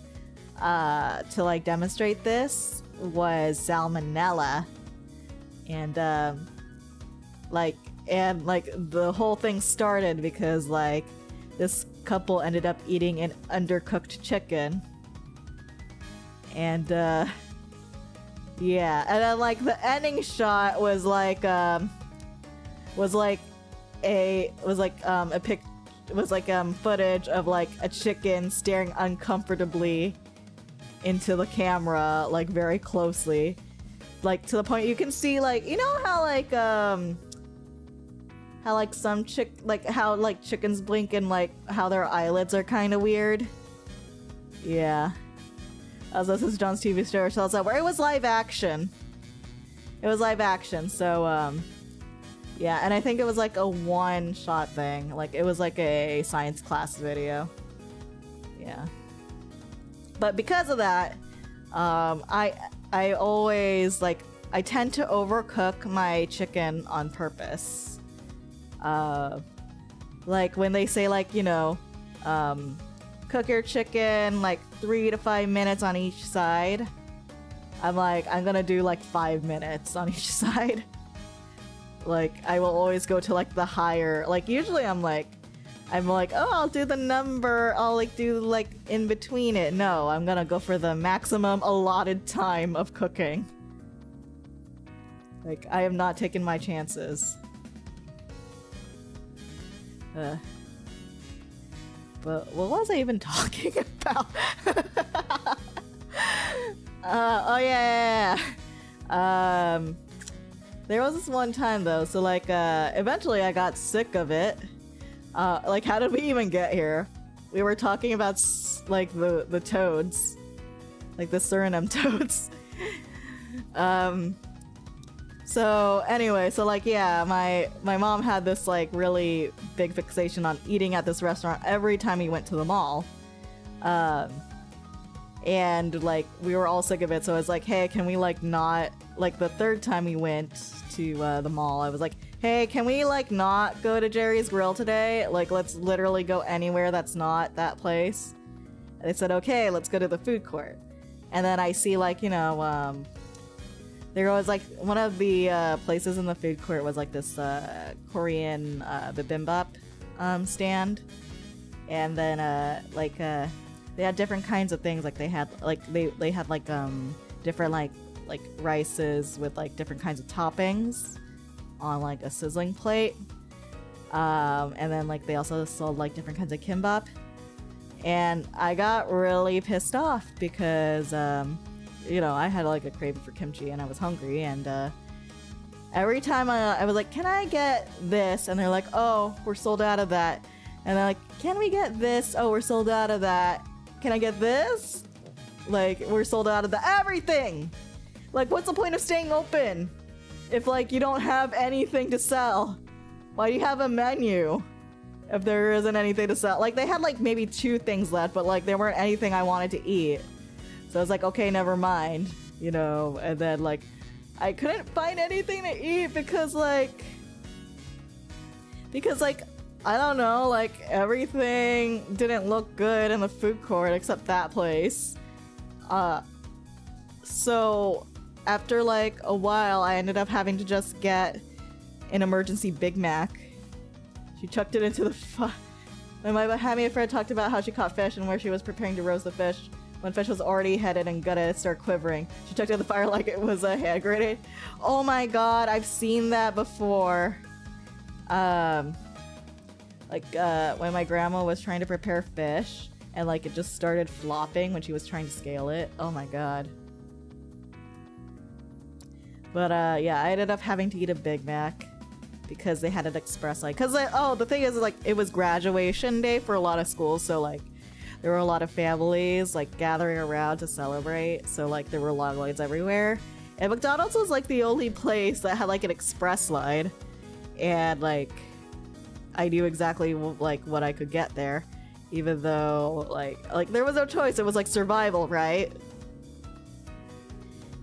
to, like, demonstrate this was salmonella. And, the whole thing started because, like, this couple ended up eating an undercooked chicken. And, yeah. And then, like, the ending shot was, like, footage of, like, a chicken staring uncomfortably into the camera, like, very closely. Like, to the point you can see, like, you know how, like, how chickens blink and, like, how their eyelids are kind of weird? Yeah. This is John's TV show, so where it was live action. It was live action, so, yeah, and I think it was, like, a one-shot thing. Like, it was, like, a science class video. Yeah. But because of that, I always, like, I tend to overcook my chicken on purpose. Like when they say like, you know, cook your chicken like 3 to 5 minutes on each side. I'm like, I'm gonna do like 5 minutes on each side. Like I will always go to like the higher, like usually I'm like, oh, I'll do the number, I'll like do like in between it. No, I'm gonna go for the maximum allotted time of cooking. Like I am not taking my chances. But what was I even talking about? Oh yeah. There was this one time though, so like eventually I got sick of it. Like how did we even get here? We were talking about like the toads, like the Suriname toads. So anyway, so like yeah, my mom had this like really big fixation on eating at this restaurant every time we went to the mall. And like we were all sick of it, so I was like, hey, can we like not, like the third time we went to the mall, I was like, hey, can we like not go to Jerry's Grill today? Like let's literally go anywhere that's not that place. And they said, okay, let's go to the food court. And then I see like, you know, there was like one of the places in the food court was like this Korean bibimbap stand. And then they had different kinds of things. Like they had like they had like different like rices with like different kinds of toppings on like a sizzling plate. And then like they also sold like different kinds of kimbap. And I got really pissed off because you know, I had like a craving for kimchi and I was hungry, and every time I was like, can I get this? And they're like, oh, we're sold out of that. And they're like, can we get this? Oh, we're sold out of that. Can I get this? Like, we're sold out of everything. Like, what's the point of staying open if like you don't have anything to sell? Why do you have a menu if there isn't anything to sell? Like, they had like maybe 2 things left, but like there weren't anything I wanted to eat. So I was like, okay, never mind, you know. And then like I couldn't find anything to eat because like I don't know, like everything didn't look good in the food court except that place. So after like a while, I ended up having to just get an emergency Big Mac. She chucked it into the when my Hammy friend talked about how she caught fish and where she was preparing to roast the fish. When fish was already headed and gutted, it started quivering. She chucked it in the fire like it was a hand grenade. Oh my god, I've seen that before. When my grandma was trying to prepare fish and like it just started flopping when she was trying to scale it. Oh my god. But yeah, I ended up having to eat a Big Mac because they had it express like, cause the thing is like it was graduation day for a lot of schools, so like there were a lot of families like gathering around to celebrate, so like there were long lines everywhere. And McDonald's was like the only place that had like an express line, and like I knew exactly like what I could get there, even though like there was no choice. It was like survival, right?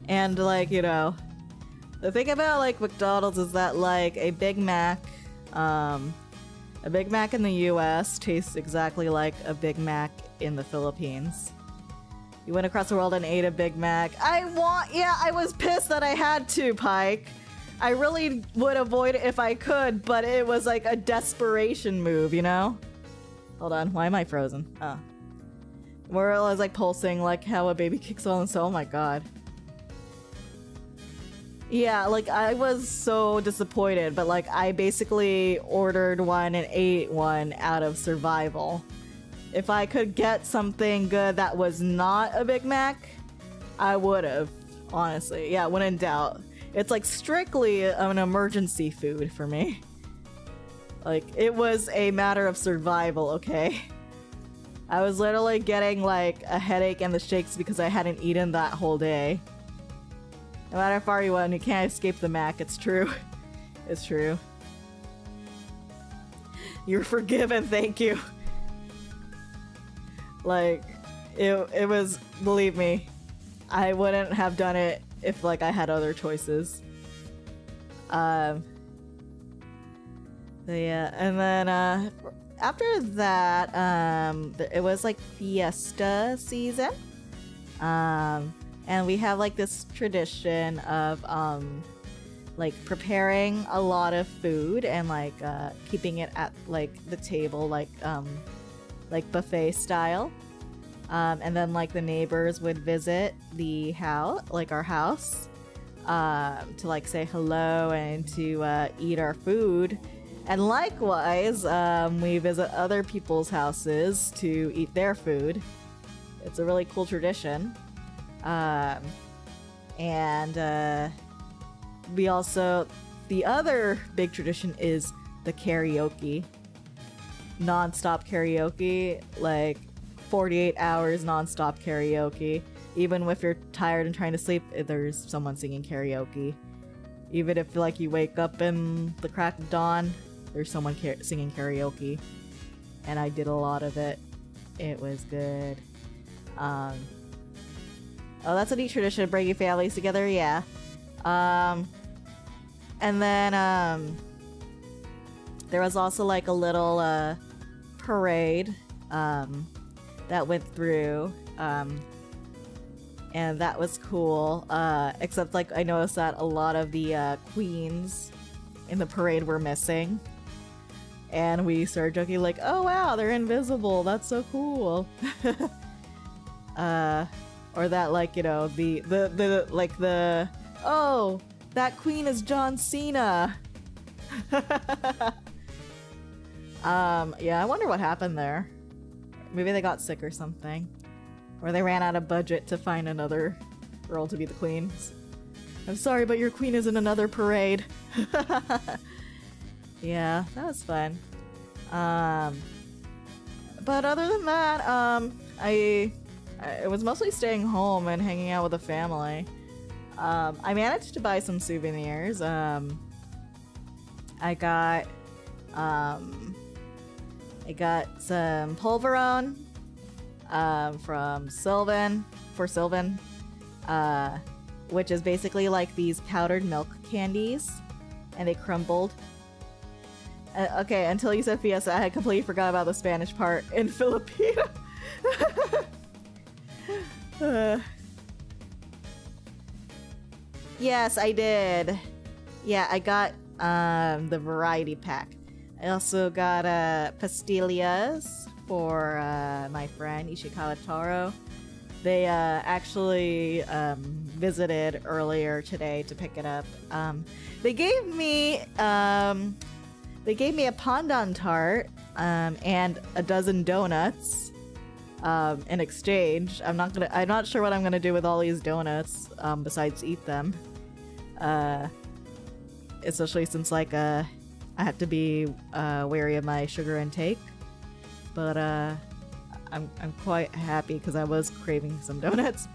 And like, you know, the thing about like McDonald's is that like a Big Mac in the US tastes exactly like a Big Mac in the Philippines. You went across the world and ate a Big Mac. I was pissed that I had to, Pike. I really would avoid it if I could, but it was like a desperation move, you know? Hold on, why am I frozen? Oh. Where I was like pulsing like how a baby kicks on, so oh my god. Yeah, like I was so disappointed, but like I basically ordered one and ate one out of survival. If I could get something good that was not a Big Mac, I would have, honestly. Yeah, when in doubt. It's like strictly an emergency food for me. Like, it was a matter of survival, okay? I was literally getting like a headache and the shakes because I hadn't eaten that whole day. No matter how far you went, you can't escape the Mac. It's true. It's true. You're forgiven, thank you. Like, it was, believe me, I wouldn't have done it if like I had other choices. So, yeah, and then after that, it was like fiesta season. And we have like this tradition of like preparing a lot of food and like keeping it at like the table like buffet style. And then like the neighbors would visit the house, like our house, to like say hello and to eat our food. And likewise, we visit other people's houses to eat their food. It's a really cool tradition. We also, the other big tradition is the karaoke. Non-stop karaoke, like 48 hours non-stop karaoke. Even if you're tired and trying to sleep, there's someone singing karaoke. Even if like you wake up in the crack of dawn, there's someone singing karaoke. And I did a lot of it. It was good. Oh, that's a neat tradition, bringing families together, yeah. And then there was also like a little parade that went through, and that was cool. Except like I noticed that a lot of the queens in the parade were missing, and we started joking like, "Oh wow, they're invisible. That's so cool." Or that like, you know, the oh, that queen is John Cena. Yeah, I wonder what happened there. Maybe they got sick or something. Or they ran out of budget to find another girl to be the queen. I'm sorry, but your queen is in another parade. Yeah, that was fun. But other than that, I was mostly staying home and hanging out with the family. I managed to buy some souvenirs. I got some Pulveron from Sylvan, which is basically like these powdered milk candies, and they crumbled. Okay, until you said fiesta, I had completely forgot about the Spanish part in Filipino. Yes, I did. Yeah, I got the variety pack. I also got pastillas for my friend Ishikawa Taro. They actually visited earlier today to pick it up. They gave me a pandan tart and a dozen donuts in exchange. I'm not sure what I'm gonna do with all these donuts besides eat them. Especially since like I have to be wary of my sugar intake. But I'm quite happy because I was craving some donuts.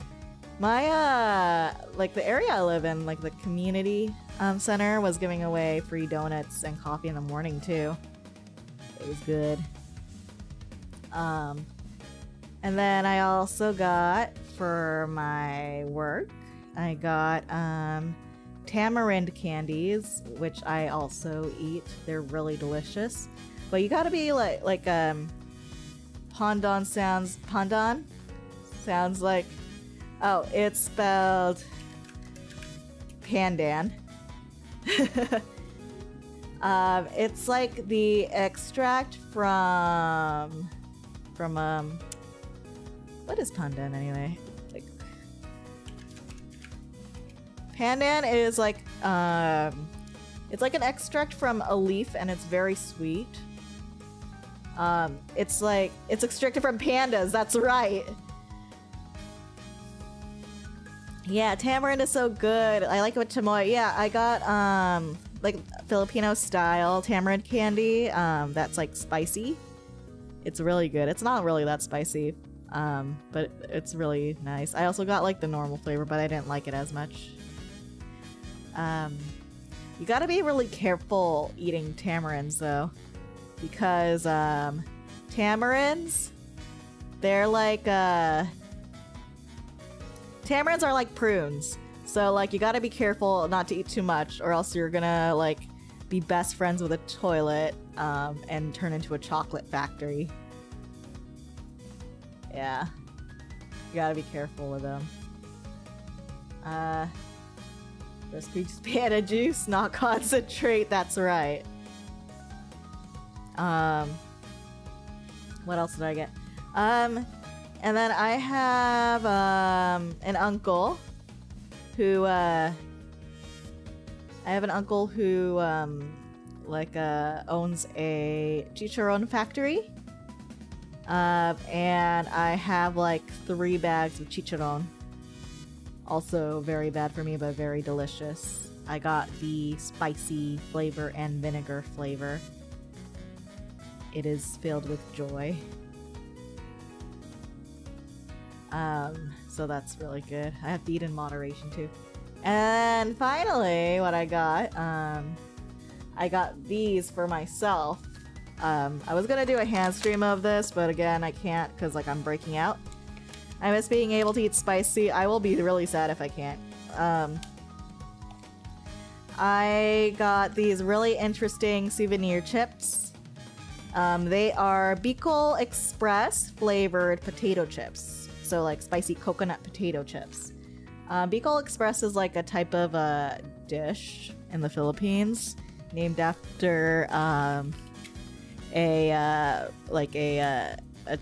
My like the area I live in, like the community center, was giving away free donuts and coffee in the morning too. It was good. And then I also got, for my work, I got tamarind candies, which I also eat. They're really delicious. But you gotta be like pandan sounds like, oh, it's spelled pandan. It's like the extract from what is pandan anyway? Like, pandan is like it's like an extract from a leaf, and it's very sweet. It's extracted from pandas. That's right. Yeah, tamarind is so good. I like it with chamoy. Yeah, I got like Filipino style tamarind candy. That's like spicy. It's really good. It's not really that spicy, but it's really nice. I also got like the normal flavor, but I didn't like it as much. You gotta be really careful eating tamarinds though, because tamarins, they're like tamarins are like prunes. So like you gotta be careful not to eat too much, or else you're gonna like be best friends with a toilet, and turn into a chocolate factory. Yeah. You gotta be careful with them. This could just be a juice, not concentrate, that's right. What else did I get? And then I have, an uncle who, owns a chicharron factory. And I have like 3 bags of chicharron. Also very bad for me, but very delicious. I got the spicy flavor and vinegar flavor. It is filled with joy. So that's really good. I have to eat in moderation too. And finally, what I got these for myself. I was gonna do a hand stream of this, but again, I can't because like I'm breaking out. I miss being able to eat spicy. I will be really sad if I can't. I got these really interesting souvenir chips. They are Bicol Express flavored potato chips. So like spicy coconut potato chips. Bicol Express is like a type of a dish in the Philippines named after a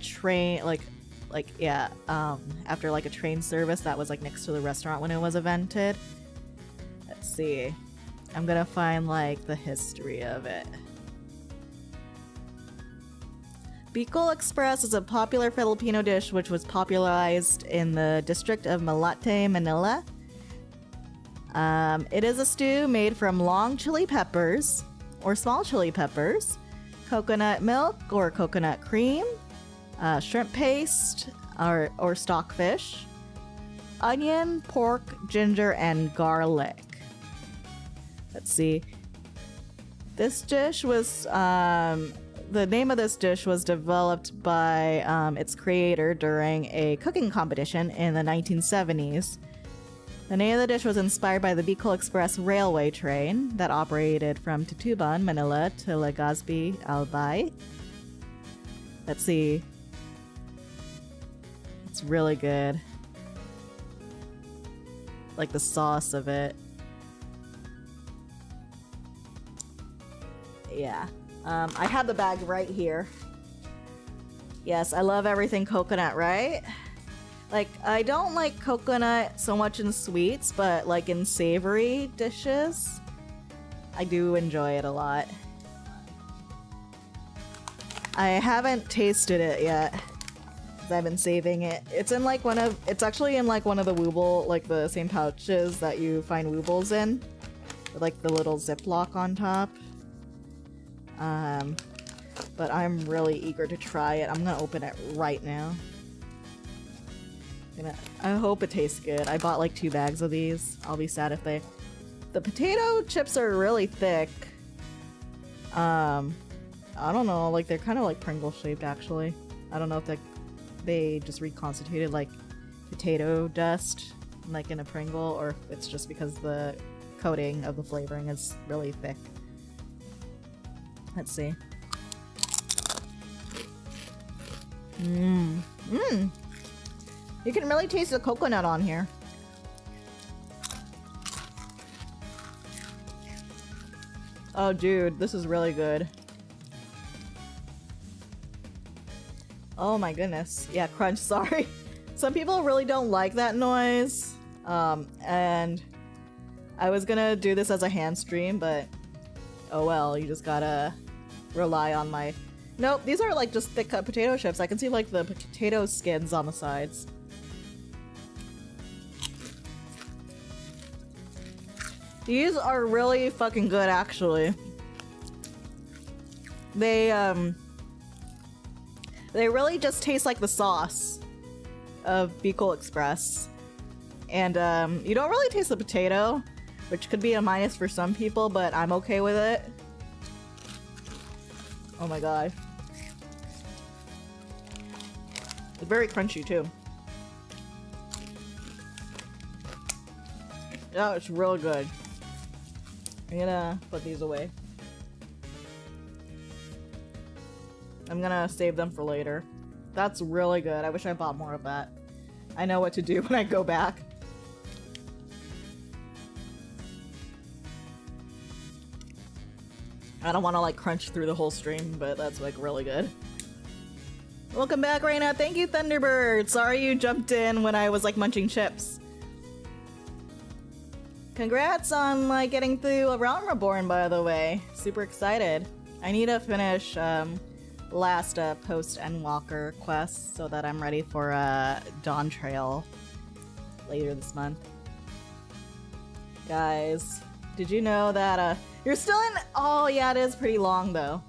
train after like a train service that was like next to the restaurant when it was invented. Let's see. I'm gonna find like the history of it. Bicol Express is a popular Filipino dish which was popularized in the district of Malate, Manila. It is a stew made from long chili peppers or small chili peppers, coconut milk or coconut cream, shrimp paste or stockfish, onion, pork, ginger, and garlic. Let's see. This dish was the name of this dish was developed by its creator during a cooking competition in the 1970s. The name of the dish was inspired by the Bicol Express railway train that operated from Tutuban, Manila to Legazpi, Albay. Let's see. It's really good. Like the sauce of it. Yeah. I have the bag right here. Yes, I love everything coconut, right? Like, I don't like coconut so much in sweets, but like in savory dishes, I do enjoy it a lot. I haven't tasted it yet, because I've been saving it. It's actually in like one of the Wooble, like the same pouches that you find Woobles in, with like the little Ziploc on top. But I'm really eager to try it. I'm gonna open it right now. I hope it tastes good. I bought like 2 bags of these. I'll be sad if they... The potato chips are really thick. I don't know, like they're kind of like Pringle shaped actually. I don't know if they just reconstituted like potato dust like in a Pringle, or if it's just because the coating of the flavoring is really thick. Let's see. You can really taste the coconut on here. Oh dude, this is really good. Oh my goodness. Yeah, crunch, sorry. Some people really don't like that noise. And I was gonna do this as a hand stream, but oh well, you just gotta rely on my... Nope, these are like just thick cut potato chips. I can see like the potato skins on the sides. These are really fucking good actually. They really just taste like the sauce of Bicol Express. And you don't really taste the potato, which could be a minus for some people, but I'm okay with it. Oh my god. It's very crunchy too. Yeah, it's real good. I'm gonna put these away. I'm gonna save them for later. That's really good. I wish I bought more of that. I know what to do when I go back. I don't want to like crunch through the whole stream, but that's like really good. Welcome back, Reyna. Thank you, Thunderbird. Sorry you jumped in when I was like munching chips. Congrats on like getting through A Realm Reborn, by the way. Super excited. I need to finish last post Endwalker quest so that I'm ready for Dawn Trail later this month. Guys, did you know that you're still in? Oh yeah, it is pretty long though.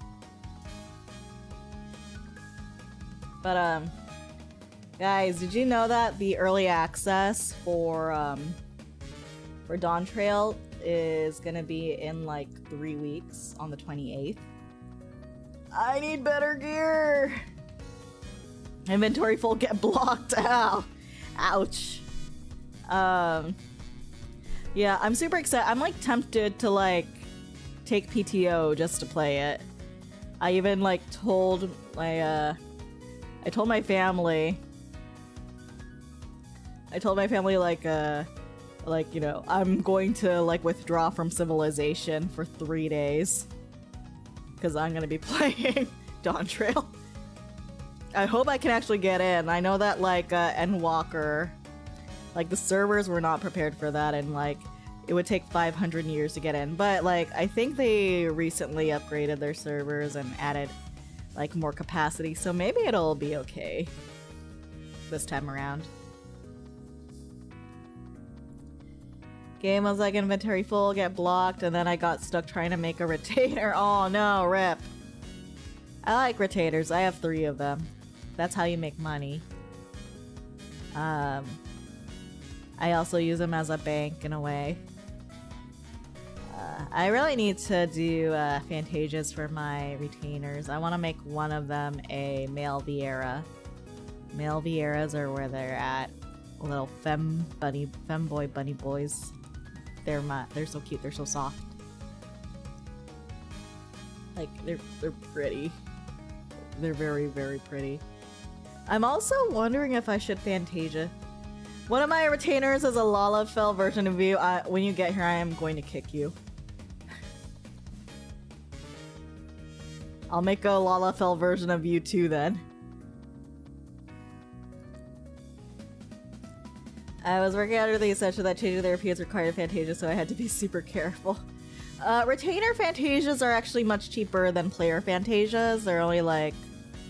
But guys, did you know that the early access for Dawn Trail is gonna be in like 3 weeks on the 28th? I need better gear. Inventory full, get blocked. Ow. Ouch. Yeah, I'm super excited. I'm like tempted to like take PTO just to play it. I even like told my I told my family like, you know, I'm going to like withdraw from Civilization for 3 days because I'm gonna be playing Dawn Trail. I hope I can actually get in. I know that like Endwalker, like the servers were not prepared for that, and like it would take 500 years to get in, but like I think they recently upgraded their servers and added like more capacity, so maybe it'll be okay this time around. Game was like inventory full, get blocked, and then I got stuck trying to make a retainer. Oh no, rip. I like retainers. I have 3 of them. That's how you make money. I also use them as a bank in a way. I really need to do Fantasias for my retainers. I want to make one of them a male Vieira. Male Vieiras are where they're at. Little femboy bunny boys. They're so cute. They're so soft. Like they're pretty. They're very, very pretty. I'm also wondering if I should Fantasia. One of my retainers is a Lalafell version of you. When you get here, I am going to kick you. I'll make a Lalafell version of you too then. I was working under the assumption that changing their appearance required Fantasia, so I had to be super careful. Retainer Fantasias are actually much cheaper than player Fantasias. They're only like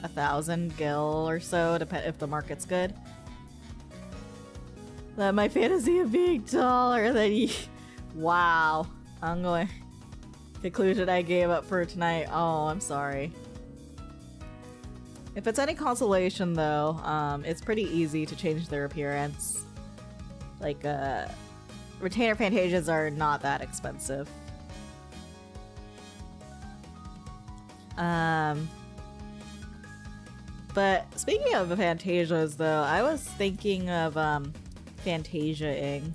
1,000 gil or so, if the market's good. That my fantasy of being taller than you. Wow. I'm going. Conclusion I gave up for tonight. Oh, I'm sorry. If it's any consolation, though, it's pretty easy to change their appearance. Like, retainer Fantasias are not that expensive. But speaking of Fantasias, though, I was thinking of Fantasiaing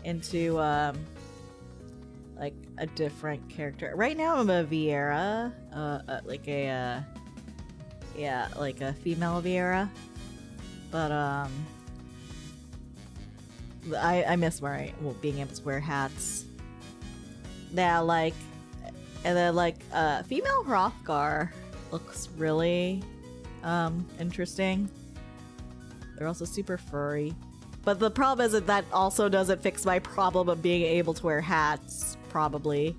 into like a different character. Right now I'm a Vieira, like a yeah, like a female Vieira. But I miss wearing, well, being able to wear hats. Yeah, like, and then like female Hrothgar looks really interesting. They're also super furry. But the problem is that that also doesn't fix my problem of being able to wear hats, probably.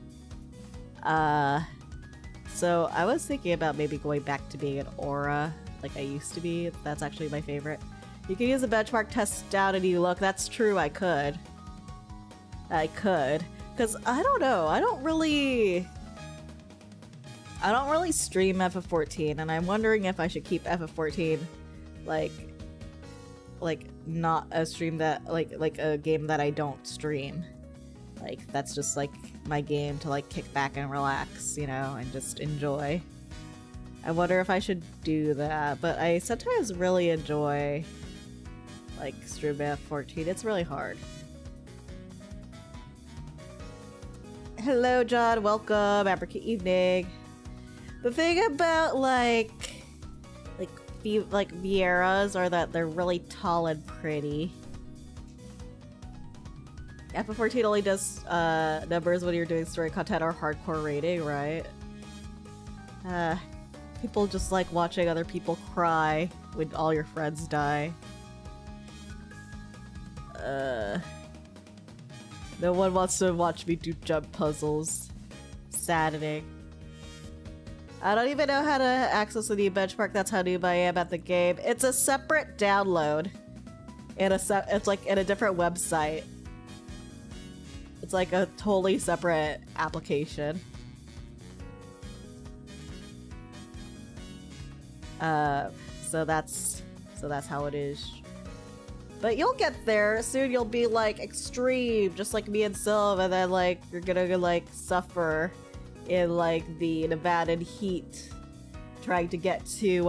So I was thinking about maybe going back to being an aura, like I used to be. That's actually my favorite. You can use a benchmark test out a new look. That's true, I could. Because I don't know, I don't really stream FF14, and I'm wondering if I should keep FF14 like not a stream that like a game that I don't stream. Like that's just like my game to like kick back and relax, you know, and just enjoy. I wonder if I should do that, but I sometimes really enjoy like stream FF14. It's really hard. Hello, John. Welcome. Apricot evening. The thing about like Vieras are that they're really tall and pretty. FF14 only does numbers when you're doing story content or hardcore rating, right? People just like watching other people cry when all your friends die. No one wants to watch me do jump puzzles. Saddening. I don't even know how to access the new benchmark. That's how noob I am at the game. It's a separate download. It's like in a different website. It's like a totally separate application. So that's how it is. But you'll get there soon. You'll be like extreme, just like me and Sylv, and then like you're gonna like suffer in like the Nevadan heat, trying to get to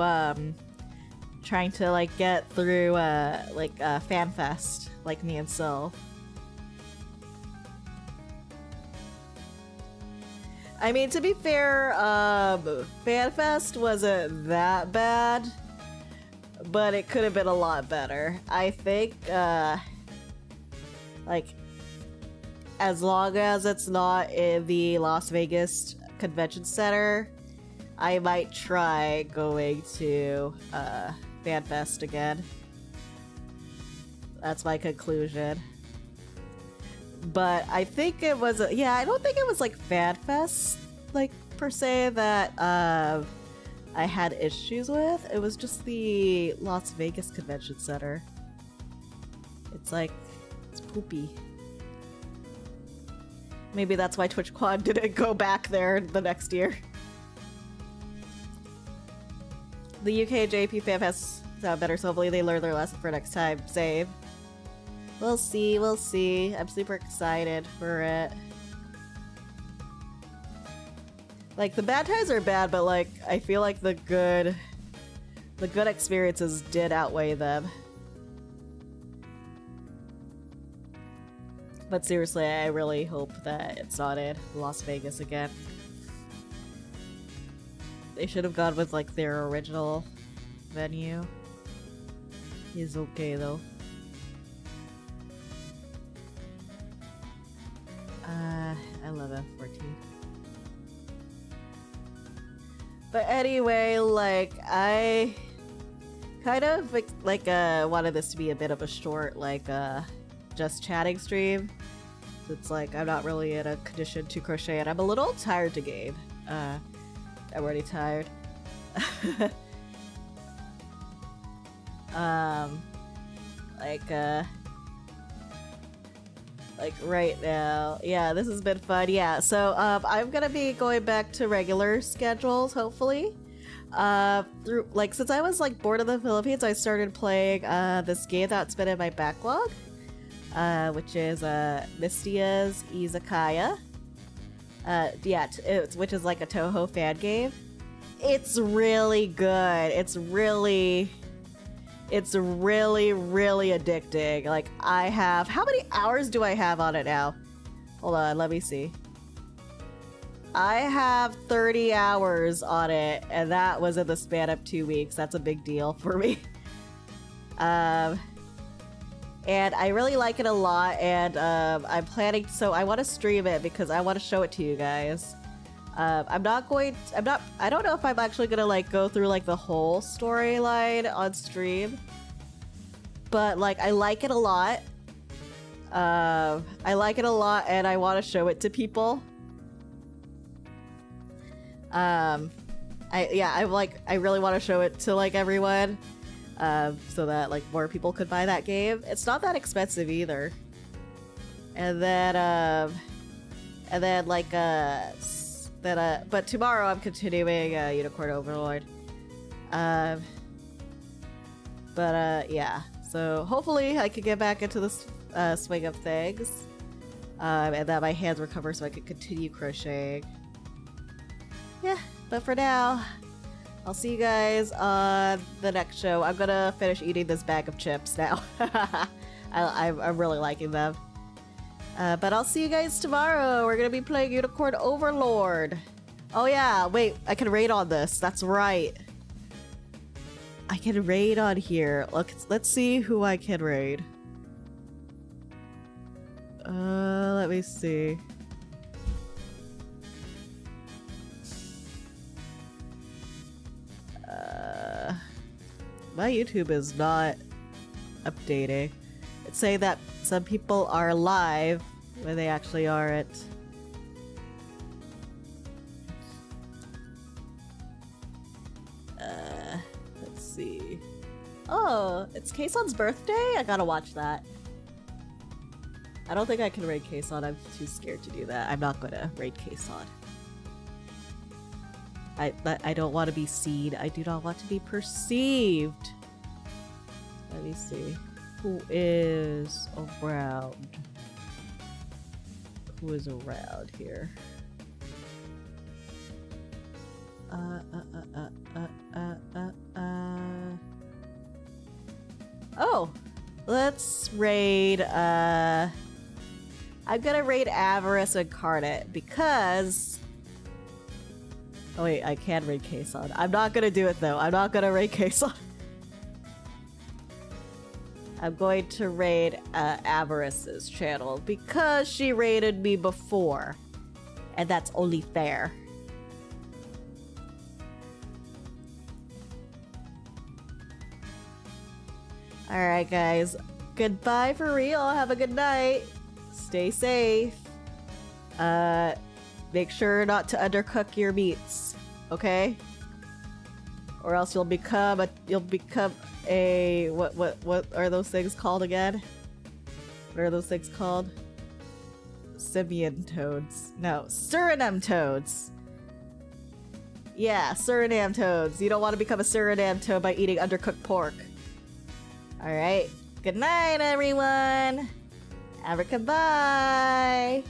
get through FanFest, like me and Sylv. I mean, to be fair, FanFest wasn't that bad, but it could have been a lot better. I think, like, as long as it's not in the Las Vegas Convention Center, I might try going to FanFest again. That's my conclusion. But I think it was, I don't think it was like FanFest, like, per se, that I had issues with. It was just the Las Vegas Convention Center. It's like, it's poopy. Maybe that's why TwitchQuad didn't go back there the next year. The UK JP FanFest sound better, so hopefully they learn their lesson for next time. Save. We'll see, we'll see. I'm super excited for it. Like, the bad times are bad, but like, I feel like the good experiences did outweigh them. But seriously, I really hope that it's not in Las Vegas again. They should have gone with like their original venue. He's okay though. 11:14. But anyway, like, I kind of like wanted this to be a bit of a short, like, just chatting stream. It's like I'm not really in a condition to crochet, and I'm a little tired to game. I'm already tired. Like right now. Yeah, this has been fun. Yeah, so I'm gonna be going back to regular schedules, hopefully. Since I was like bored of the Philippines, I started playing this game that's been in my backlog, which is Mystia's Izakaya. Which is like a Toho fan game. It's really good. It's really addicting. Like, I have... How many hours do I have on it now? Hold on, let me see. I have 30 hours on it, and that was in the span of 2 weeks. That's a big deal for me. And I really like it a lot, and I'm planning... So I want to stream it because I want to show it to you guys. I don't know if I'm actually gonna like go through like the whole storyline on stream, but like I like it a lot. I like it a lot, and I want to show it to people. I really want to show it to like everyone, so that like more people could buy that game. It's not that expensive either. And then but tomorrow I'm continuing Unicorn Overlord. Yeah. So hopefully I can get back into the swing of things, and that my hands recover so I can continue crocheting. Yeah, but for now, I'll see you guys on the next show. I'm gonna finish eating this bag of chips now. I'm really liking them. But I'll see you guys tomorrow. We're gonna be playing Unicorn Overlord Oh yeah, wait, I can raid on this. That's right. I can raid on here. Look, let's see who I can raid. Let me see. My YouTube is not updating. It's saying that some people are live when they actually aren't. Let's see. Oh, it's Kaeson's birthday? I gotta watch that. I don't think I can raid Kaeson. I'm too scared to do that. I'm not gonna raid Kaeson. I don't want to be seen. I do not want to be perceived. Let me see. Who is around? Who is around here? Oh, let's raid, I'm gonna raid Avarice Incarnate because... Oh wait, I can raid Kaeson. I'm not gonna do it though. I'm not gonna raid Kaeson. I'm going to raid Avarice's channel because she raided me before. And that's only fair. Alright guys, goodbye for real. Have a good night. Stay safe. Make sure not to undercook your meats, okay? Or else you'll become a what are those things called again? What are those things called? Simian toads. No, Suriname toads. Yeah, Suriname toads. You don't want to become a Suriname toad by eating undercooked pork. Alright. Good night, everyone. Goodbye.